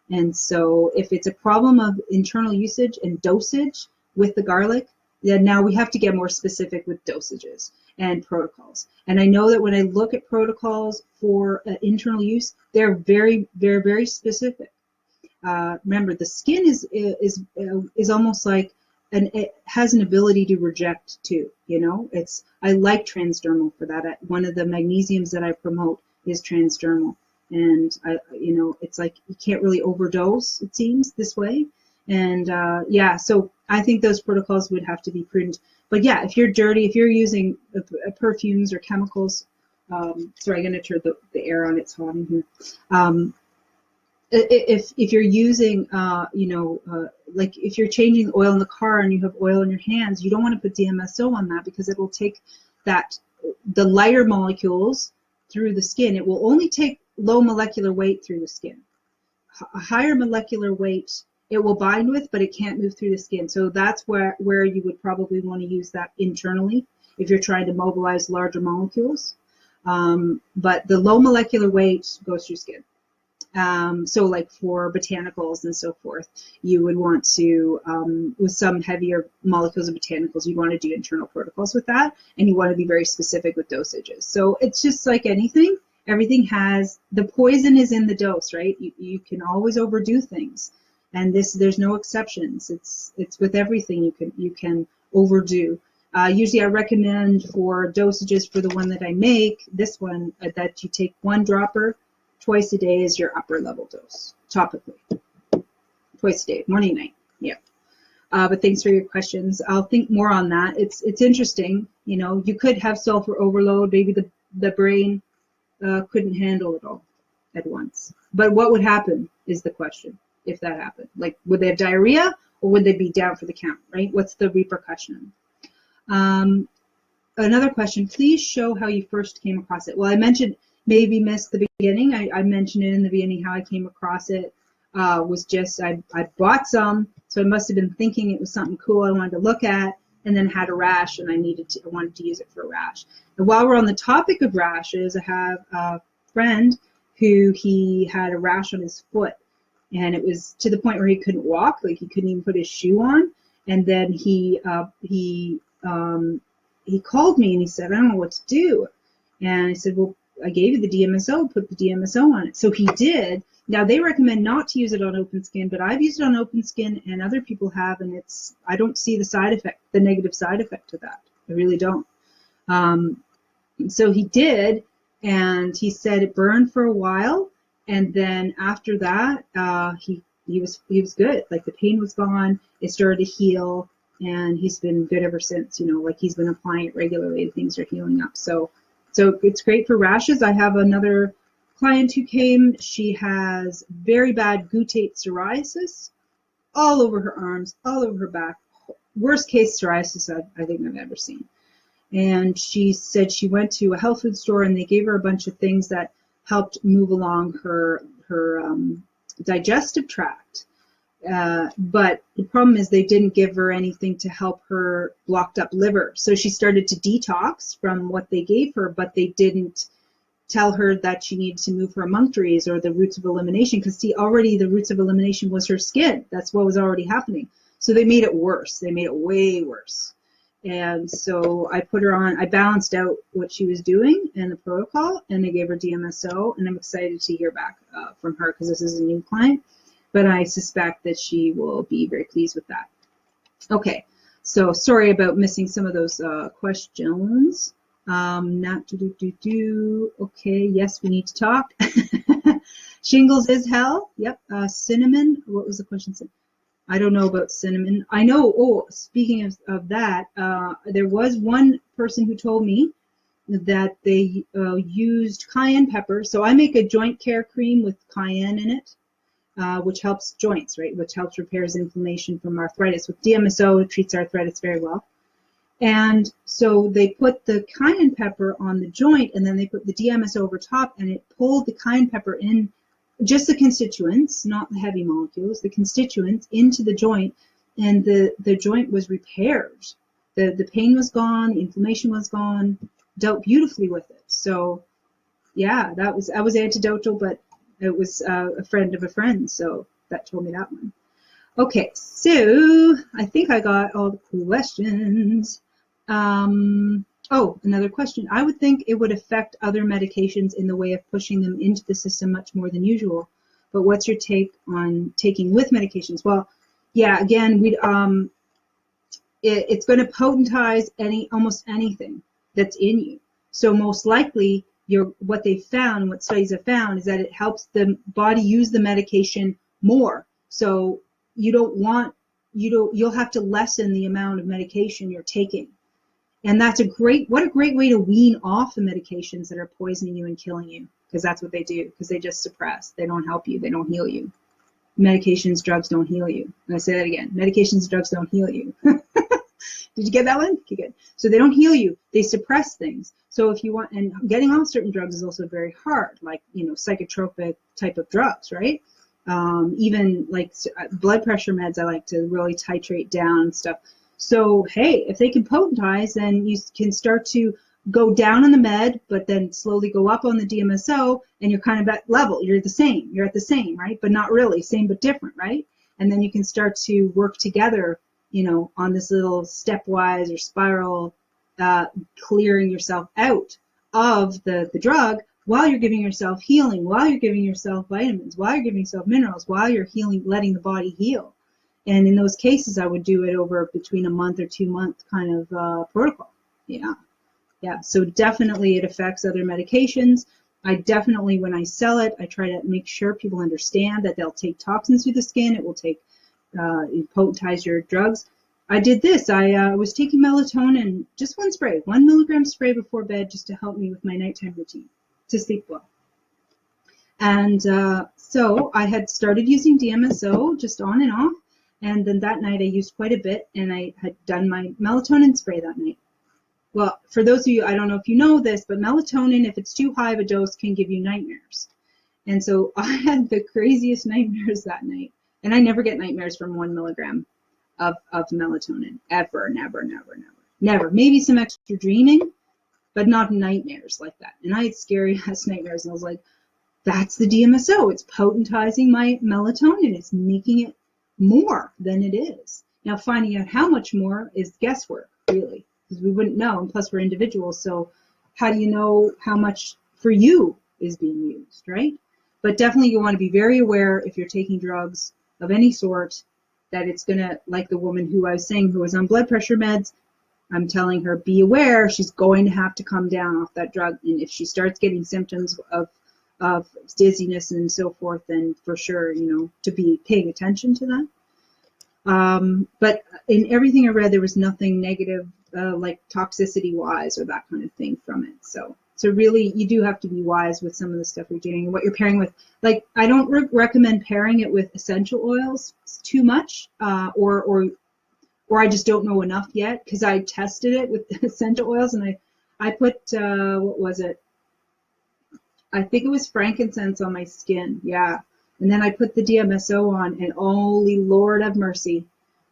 And so if it's a problem of internal usage and dosage with the garlic, then now we have to get more specific with dosages and protocols. And I know that when I look at protocols for internal use, they're very, very, very specific. Remember, the skin is almost like it has an ability to reject too. You know, I like transdermal for that. One of the magnesiums that I promote is transdermal, and it's like you can't really overdose, it seems, this way. And yeah, so I think those protocols would have to be prudent. But yeah, if you're dirty, if you're using perfumes or chemicals, sorry, I'm going to turn the air on. It's hot in here. If you're using, like if you're changing oil in the car and you have oil in your hands, you don't want to put DMSO on that because it will take the lighter molecules through the skin. It will only take low molecular weight through the skin. A higher molecular weight it will bind with, but it can't move through the skin. So that's where you would probably want to use that internally if you're trying to mobilize larger molecules. But the low molecular weight goes through skin. So like for botanicals and so forth, you would want to, with some heavier molecules of botanicals, you want to do internal protocols with that, and you want to be very specific with dosages. So it's just like anything. Everything has, the poison is in the dose, right? You can always overdo things, and there's no exceptions. It's with everything you can overdo. Usually I recommend for dosages for the one that I make, this one, that you take 1 dropper twice a day is your upper level dose, topically. Twice a day, morning, night, yeah. But thanks for your questions. I'll think more on that. It's interesting, you know, you could have sulfur overload, maybe the brain couldn't handle it all at once. But what would happen is the question, if that happened. Like, would they have diarrhea or would they be down for the count, right? What's the repercussion? Another question, please show how you first came across it. Well, I mentioned, maybe missed the beginning. I mentioned it in the beginning how I came across it. Was just I bought some, so I must have been thinking it was something cool I wanted to look at, and then had a rash, and I wanted to use it for a rash. And while we're on the topic of rashes, I have a friend who he had a rash on his foot, and it was to the point where he couldn't walk, like he couldn't even put his shoe on. And then he called me and he said, I don't know what to do. And I said, well, I gave you the DMSO, put the DMSO on it. So he did. Now they recommend not to use it on open skin, but I've used it on open skin and other people have, and I don't see the side effect, the negative side effect of that. I really don't. So he did, and he said it burned for a while, and then after that, he was good. Like the pain was gone, it started to heal, and he's been good ever since. Like he's been applying it regularly. Things are healing up. So it's great for rashes. I have another client who came. She has very bad guttate psoriasis all over her arms, all over her back. Worst case psoriasis I think I've ever seen. And she said she went to a health food store and they gave her a bunch of things that helped move along her digestive tract. But the problem is they didn't give her anything to help her blocked up liver. So she started to detox from what they gave her, but they didn't tell her that she needed to move her emunctories or the roots of elimination, because see, already the roots of elimination was her skin. That's what was already happening. So they made it worse. They made it way worse. And so I put her on, I balanced out what she was doing and the protocol, and they gave her DMSO, and I'm excited to hear back from her because this is a new client, but I suspect that she will be very pleased with that. Okay, so sorry about missing some of those questions. Okay, yes, we need to talk. Shingles is hell. Yep. Cinnamon. What was the question? I don't know about cinnamon. I know. Speaking of that, there was one person who told me that they used cayenne pepper. So I make a joint care cream with cayenne in it, which helps joints, right? Which helps repairs inflammation from arthritis. With DMSO, it treats arthritis very well. And so they put the cayenne pepper on the joint, and then they put the DMSO over top, and it pulled the cayenne pepper in, just the constituents, not the heavy molecules, the constituents into the joint, and the joint was repaired. The pain was gone, the inflammation was gone, dealt beautifully with it. So yeah, I was antidotal, but it was a friend of a friend, so that told me that one. Okay, so I think I got all the questions. Another question. I would think it would affect other medications in the way of pushing them into the system much more than usual. But what's your take on taking with medications? Well, yeah, again, it's going to potentize almost anything that's in you. So most likely, what they found, what studies have found, is that it helps the body use the medication more. So you'll have to lessen the amount of medication you're taking. And that's what a great way to wean off the medications that are poisoning you and killing you, because that's what they do, because they just suppress. They don't help you. They don't heal you. Medications, drugs don't heal you. And I say that again. Medications, drugs don't heal you. Did you get that one? Okay, good. So they don't heal you. They suppress things. So if you want, and getting off certain drugs is also very hard, like, psychotropic type of drugs, right? Even like blood pressure meds, I like to really titrate down and stuff. So, hey, if they can potentize, then you can start to go down on the med, but then slowly go up on the DMSO, and you're kind of at level. You're the same. You're at the same, right? But not really. Same but different, right? And then you can start to work together, on this little stepwise or spiral, clearing yourself out of the drug while you're giving yourself healing, while you're giving yourself vitamins, while you're giving yourself minerals, while you're healing, letting the body heal. And in those cases, I would do it over between a month or 2 month kind of protocol. Yeah. So definitely it affects other medications. I definitely, when I sell it, I try to make sure people understand that they'll take toxins through the skin. It will take, potentize your drugs. I did this. I was taking melatonin, just one spray, 1 milligram spray before bed, just to help me with my nighttime routine to sleep well. And so I had started using DMSO just on and off. And then that night I used quite a bit, and I had done my melatonin spray that night. Well, for those of you, I don't know if you know this, but melatonin, if it's too high of a dose, can give you nightmares. And so I had the craziest nightmares that night. And I never get nightmares from 1 milligram. of melatonin. Ever, never, never, never. Never. Maybe some extra dreaming, but not nightmares like that. And I had scary ass nightmares, and I was like, that's the DMSO. It's potentizing my melatonin. It's making it more than it is. Now, finding out how much more is guesswork, really, because we wouldn't know. And plus, we're individuals. So how do you know how much for you is being used, right? But definitely you want to be very aware if you're taking drugs of any sort that it's going to, like the woman who I was saying who was on blood pressure meds, I'm telling her, be aware she's going to have to come down off that drug. And if she starts getting symptoms of dizziness and so forth, then for sure, to be paying attention to that. But in everything I read, there was nothing negative, like toxicity wise or that kind of thing from it. So really, you do have to be wise with some of the stuff you're doing and what you're pairing with. Like, I don't recommend pairing it with essential oils too much, or I just don't know enough yet, because I tested it with essential oils, and I put, what was it? I think it was frankincense on my skin, yeah. And then I put the DMSO on, and holy Lord have mercy,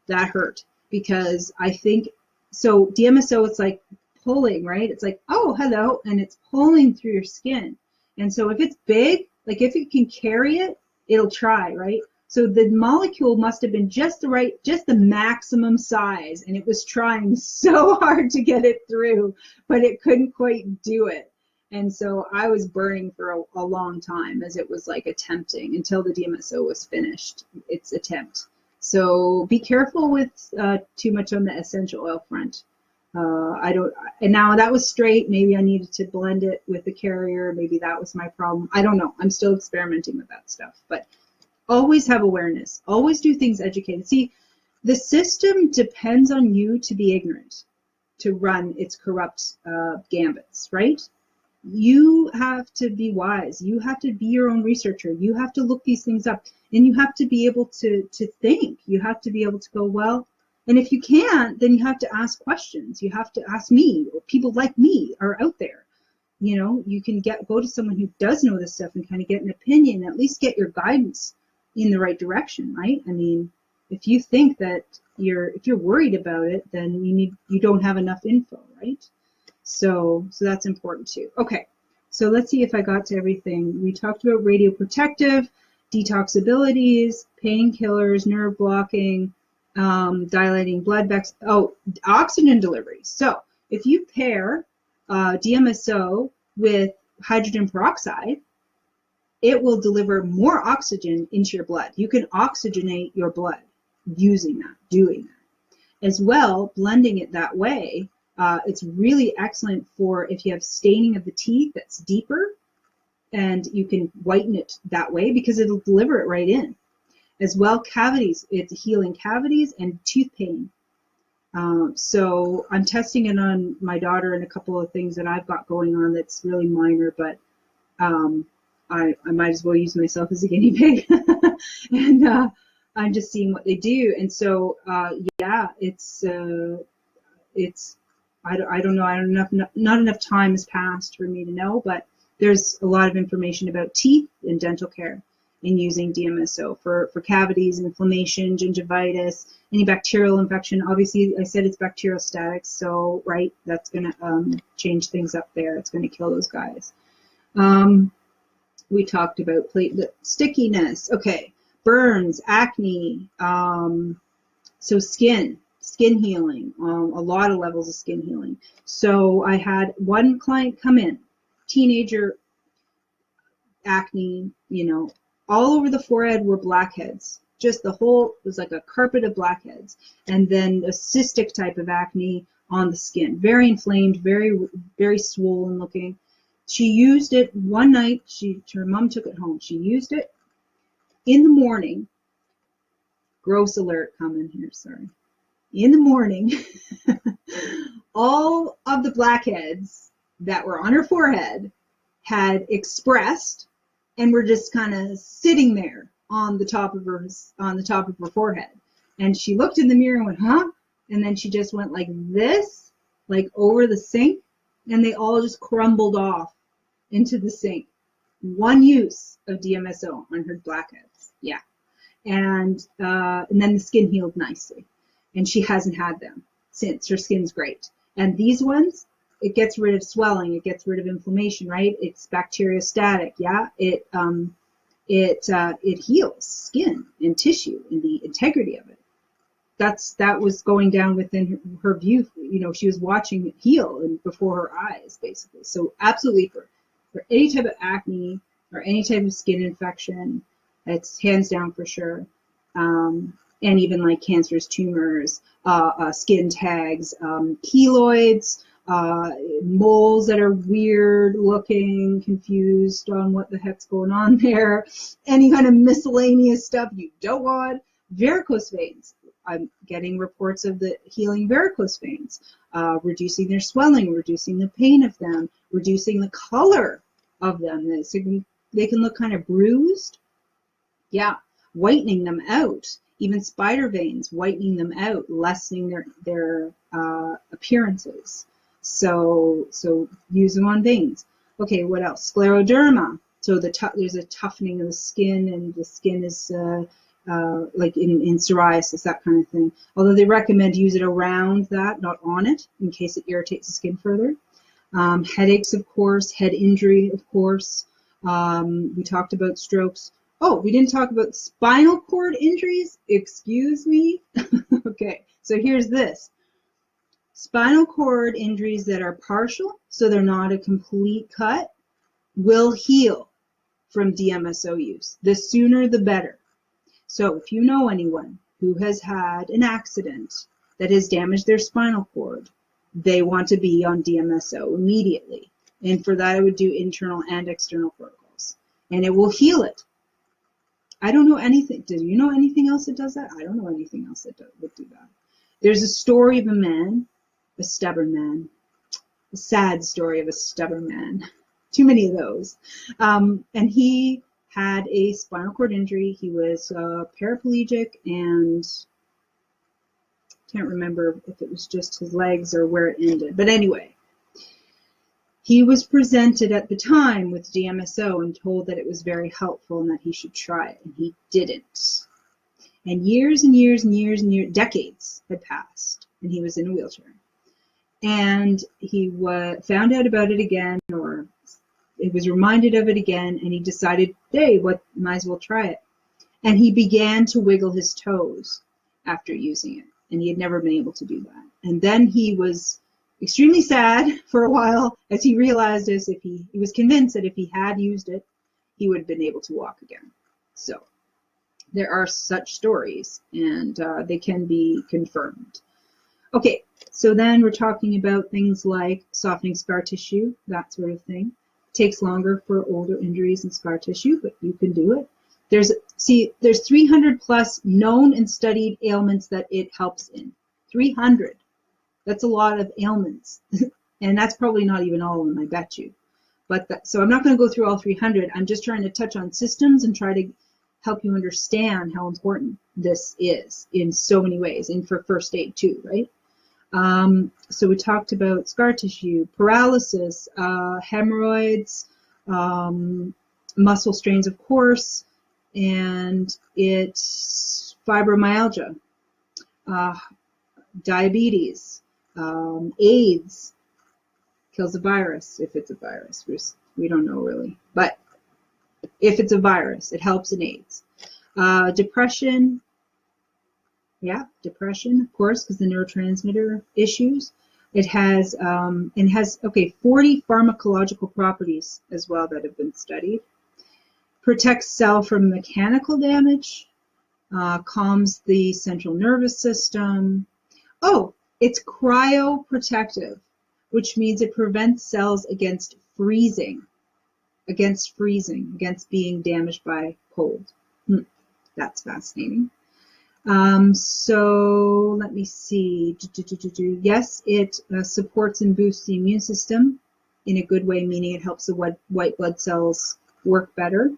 that hurt. Because I think, so DMSO, it's like pulling, right? It's like, oh, hello, and it's pulling through your skin. And so if it's big, like if it can carry it, it'll try, right? So the molecule must have been just the maximum size, and it was trying so hard to get it through, but it couldn't quite do it. And so I was burning for a long time, as it was like attempting until the DMSO was finished its attempt. So be careful with too much on the essential oil front. And now that was straight. Maybe I needed to blend it with the carrier. Maybe that was my problem. I don't know. I'm still experimenting with that stuff. But always have awareness. Always do things educated. See, the system depends on you to be ignorant to run its corrupt gambits, right? You have to be wise. You have to be your own researcher. You have to look these things up, and you have to be able to think. You have to be able to go, well, and if you can't, then you have to ask questions. You have to ask me, or people like me are out there. You can go to someone who does know this stuff and kind of get an opinion, at least get your guidance in the right direction, right? I mean, if you think that if you're worried about it, then you don't have enough info, right? So that's important too. Okay, so let's see if I got to everything. We talked about radioprotective, detox abilities, painkillers, nerve blocking, dilating blood vessels, oxygen delivery. So if you pair DMSO with hydrogen peroxide, it will deliver more oxygen into your blood. You can oxygenate your blood using that, doing that. As well, blending it that way, it's really excellent for if you have staining of the teeth that's deeper, and you can whiten it that way because it'll deliver it right in. As well, cavities, it's healing cavities and tooth pain. So I'm testing it on my daughter and a couple of things that I've got going on that's really minor, but I might as well use myself as a guinea pig. And I'm just seeing what they do. And so, yeah, it's I don't know. Not enough time has passed for me to know, but there's a lot of information about teeth and dental care in using DMSO for cavities, inflammation, gingivitis, any bacterial infection. Obviously, I said it's bacteriostatic, so right, that's going to change things up there. It's going to kill those guys. We talked about platelet stickiness. Okay, burns, acne, so skin healing, a lot of levels of skin healing. So I had one client come in, teenager, acne, all over the forehead were blackheads. Just the whole, it was like a carpet of blackheads. And then a cystic type of acne on the skin. Very inflamed, very, very swollen looking. She used it one night. Her mom took it home. She used it in the morning. Gross alert coming here, sorry. In the morning, all of the blackheads that were on her forehead had expressed and were just kind of sitting there on the top of her forehead. And she looked in the mirror and went, huh? And then she just went like this, like over the sink, and they all just crumbled off into the sink. One use of DMSO on her blackheads. Yeah. And then the skin healed nicely. and she hasn't had them since. Her skin's great. And these ones, it gets rid of swelling, it gets rid of inflammation, right? It's bacteriostatic, yeah. It heals skin and tissue and the integrity of it. That was going down within her view. You know, she was watching it heal and before her eyes, basically. So absolutely for any type of acne or any type of skin infection, it's hands down for sure. And even like cancers, tumors, skin tags, keloids, moles that are weird looking, confused on what the heck's going on there, any kind of miscellaneous stuff you don't want, varicose veins. I'm getting reports of the healing varicose veins, reducing their swelling, reducing the pain of them, reducing the color of them. They can look kind of bruised. Yeah, whitening them out. Even spider veins, whitening them out, lessening their appearances. So use them on veins. Okay, what else? Scleroderma. So there's a toughening of the skin, and the skin is like in psoriasis, that kind of thing. Although they recommend use it around that, not on it, in case it irritates the skin further. Headaches, of course. Head injury, of course. We talked about strokes. Oh, we didn't talk about spinal cord injuries. Excuse me. Okay, so here's this. Spinal cord injuries that are partial, so they're not a complete cut, will heal from DMSO use. The sooner the better. So if you know anyone who has had an accident that has damaged their spinal cord, they want to be on DMSO immediately. And for that, I would do internal and external protocols. And it will heal it. I don't know anything. Do you know anything else that does that? I don't know anything else that would do that. There's a story of a man, a stubborn man, a sad story of a stubborn man. Too many of those. And he had a spinal cord injury. He was paraplegic, and can't remember if it was just his legs or where it ended. But anyway, he was presented at the time with DMSO and told that it was very helpful and that he should try it, and he didn't. And years and years and years and years, decades had passed, and he was in a wheelchair. And he found out about it again, or he was reminded of it again, and he decided, hey, might as well try it. And he began to wiggle his toes after using it, and he had never been able to do that. And then he was extremely sad for a while, as he realized he was convinced that if he had used it, he would have been able to walk again. So there are such stories, and they can be confirmed. Okay, so then we're talking about things like softening scar tissue, that sort of thing. It takes longer for older injuries and scar tissue, but you can do it. There's 300 plus known and studied ailments that it helps in. 300. That's a lot of ailments. And that's probably not even all of them, I bet you. So I'm not going to go through all 300. I'm just trying to touch on systems and try to help you understand how important this is in so many ways, and for first aid too, right? So we talked about scar tissue, paralysis, hemorrhoids, muscle strains, of course, and it's fibromyalgia, diabetes, AIDS, kills a virus, if it's a virus. We don't know really, but if it's a virus, it helps in AIDS. Depression, depression, of course, because the neurotransmitter issues. It has 40 pharmacological properties as well that have been studied. Protects cell from mechanical damage, calms the central nervous system. Oh, it's cryoprotective, which means it prevents cells against freezing, against being damaged by cold. That's fascinating. So let me see. Yes, it supports and boosts the immune system in a good way, meaning it helps the white blood cells work better.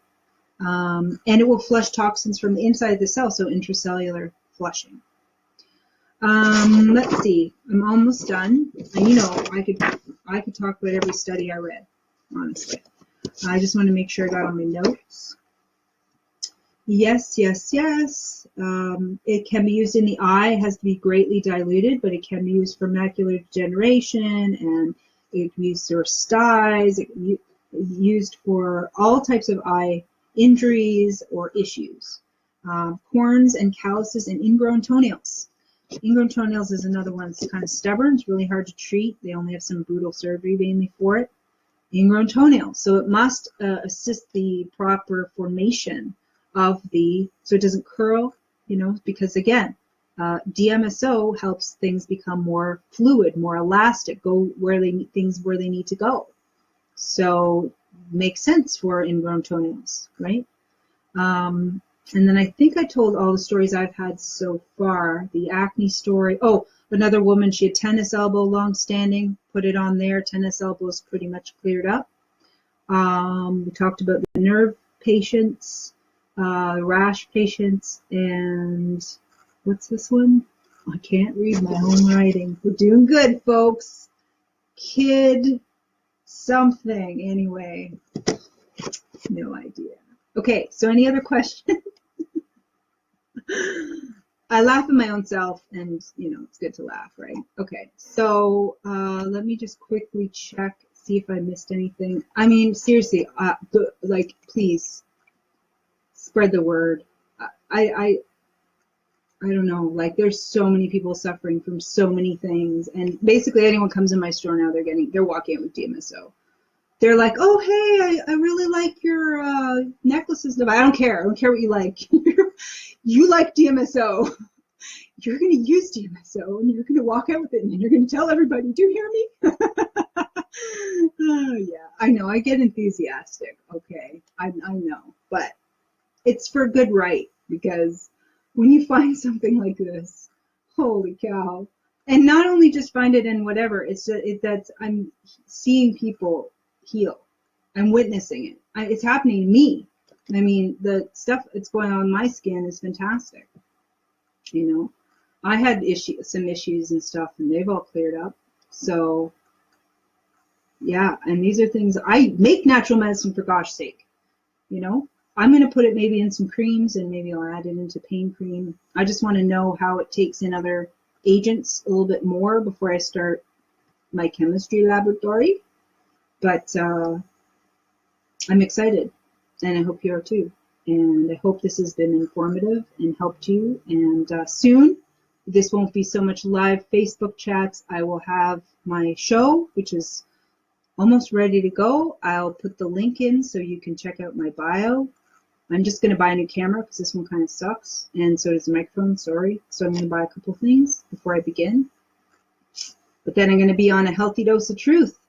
And it will flush toxins from the inside of the cell, so intracellular flushing. Let's see. I'm almost done. And I could talk about every study I read, honestly. I just want to make sure I got all my notes. Yes. It can be used in the eye. It has to be greatly diluted, but it can be used for macular degeneration, and it can be used for styes. It can be used for all types of eye injuries or issues. Corns and calluses and ingrown toenails. Ingrown toenails is another one that's kind of stubborn. It's really hard to treat. They only have some brutal surgery mainly for it. Ingrown toenails. So it must assist the proper formation of so it doesn't curl, because again, DMSO helps things become more fluid, more elastic, go where they need to go. So makes sense for ingrown toenails, right? And then I think I told all the stories I've had so far. The acne story. Oh, another woman, she had tennis elbow long standing, put it on there. Tennis elbow is pretty much cleared up. We talked about the nerve patients, rash patients, and what's this one? I can't read my own writing. We're doing good, folks. Kid something. Anyway, no idea. Okay, so any other questions? I laugh at my own self, and it's good to laugh, right? Okay, so let me just quickly check, see if I missed anything. I mean, seriously, please spread the word. I don't know, there's so many people suffering from so many things, and basically anyone comes in my store now, they're walking out with DMSO. They're like, oh, hey, I really like your necklaces. I don't care. I don't care what you like. You like DMSO. You're going to use DMSO, and you're going to walk out with it, and you're going to tell everybody, do you hear me? Oh, yeah, I know. I get enthusiastic. Okay, I know. But it's for good right, because when you find something like this, holy cow. And not only just find it in whatever, that's I'm seeing people heal. I'm witnessing it. It's happening to me. I mean, the stuff that's going on in my skin is fantastic. I had some issues and stuff, and they've all cleared up. So, yeah, and these are things, I make natural medicine for gosh sake. I'm going to put it maybe in some creams, and maybe I'll add it into pain cream. I just want to know how it takes in other agents a little bit more before I start my chemistry laboratory. But I'm excited, and I hope you are too. And I hope this has been informative and helped you. And soon, this won't be so much live Facebook chats. I will have my show, which is almost ready to go. I'll put the link in so you can check out my bio. I'm just going to buy a new camera because this one kind of sucks. And so does the microphone, sorry. So I'm going to buy a couple things before I begin. But then I'm going to be on a healthy dose of truth.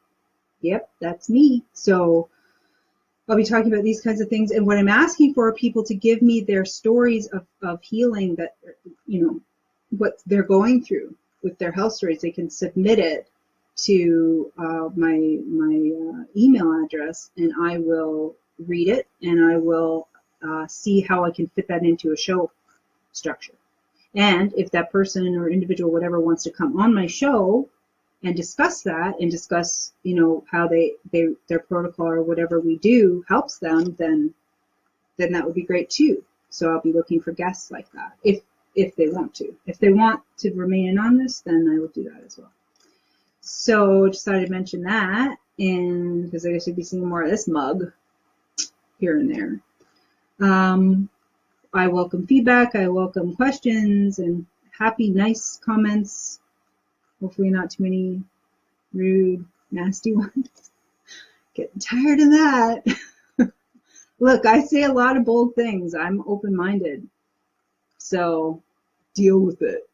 Yep, that's me. So I'll be talking about these kinds of things. And what I'm asking for are people to give me their stories of healing that, what they're going through with their health stories. They can submit it to my email address, and I will read it, and I will see how I can fit that into a show structure. And if that person or individual, whatever, wants to come on my show and discuss that, and discuss, how their protocol or whatever we do helps them, then that would be great too. So I'll be looking for guests like that if they want to. If they want to remain anonymous, then I will do that as well. So just thought I'd mention that, and because I should be seeing more of this mug here and there. I welcome feedback. I welcome questions and happy, nice comments. Hopefully not too many rude, nasty ones. Getting tired of that. Look, I say a lot of bold things. I'm open-minded. So deal with it.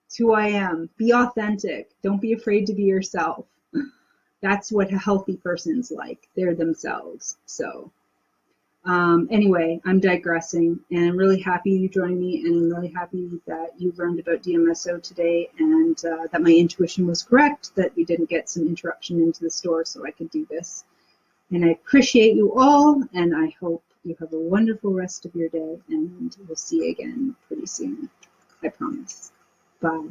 It's who I am. Be authentic. Don't be afraid to be yourself. That's what a healthy person's like. They're themselves. So anyway, I'm digressing, and I'm really happy you joined me, and I'm really happy that you learned about DMSO today, and that my intuition was correct, that we didn't get some interruption into the store so I could do this. And I appreciate you all, and I hope you have a wonderful rest of your day, and we'll see you again pretty soon. I promise. Bye.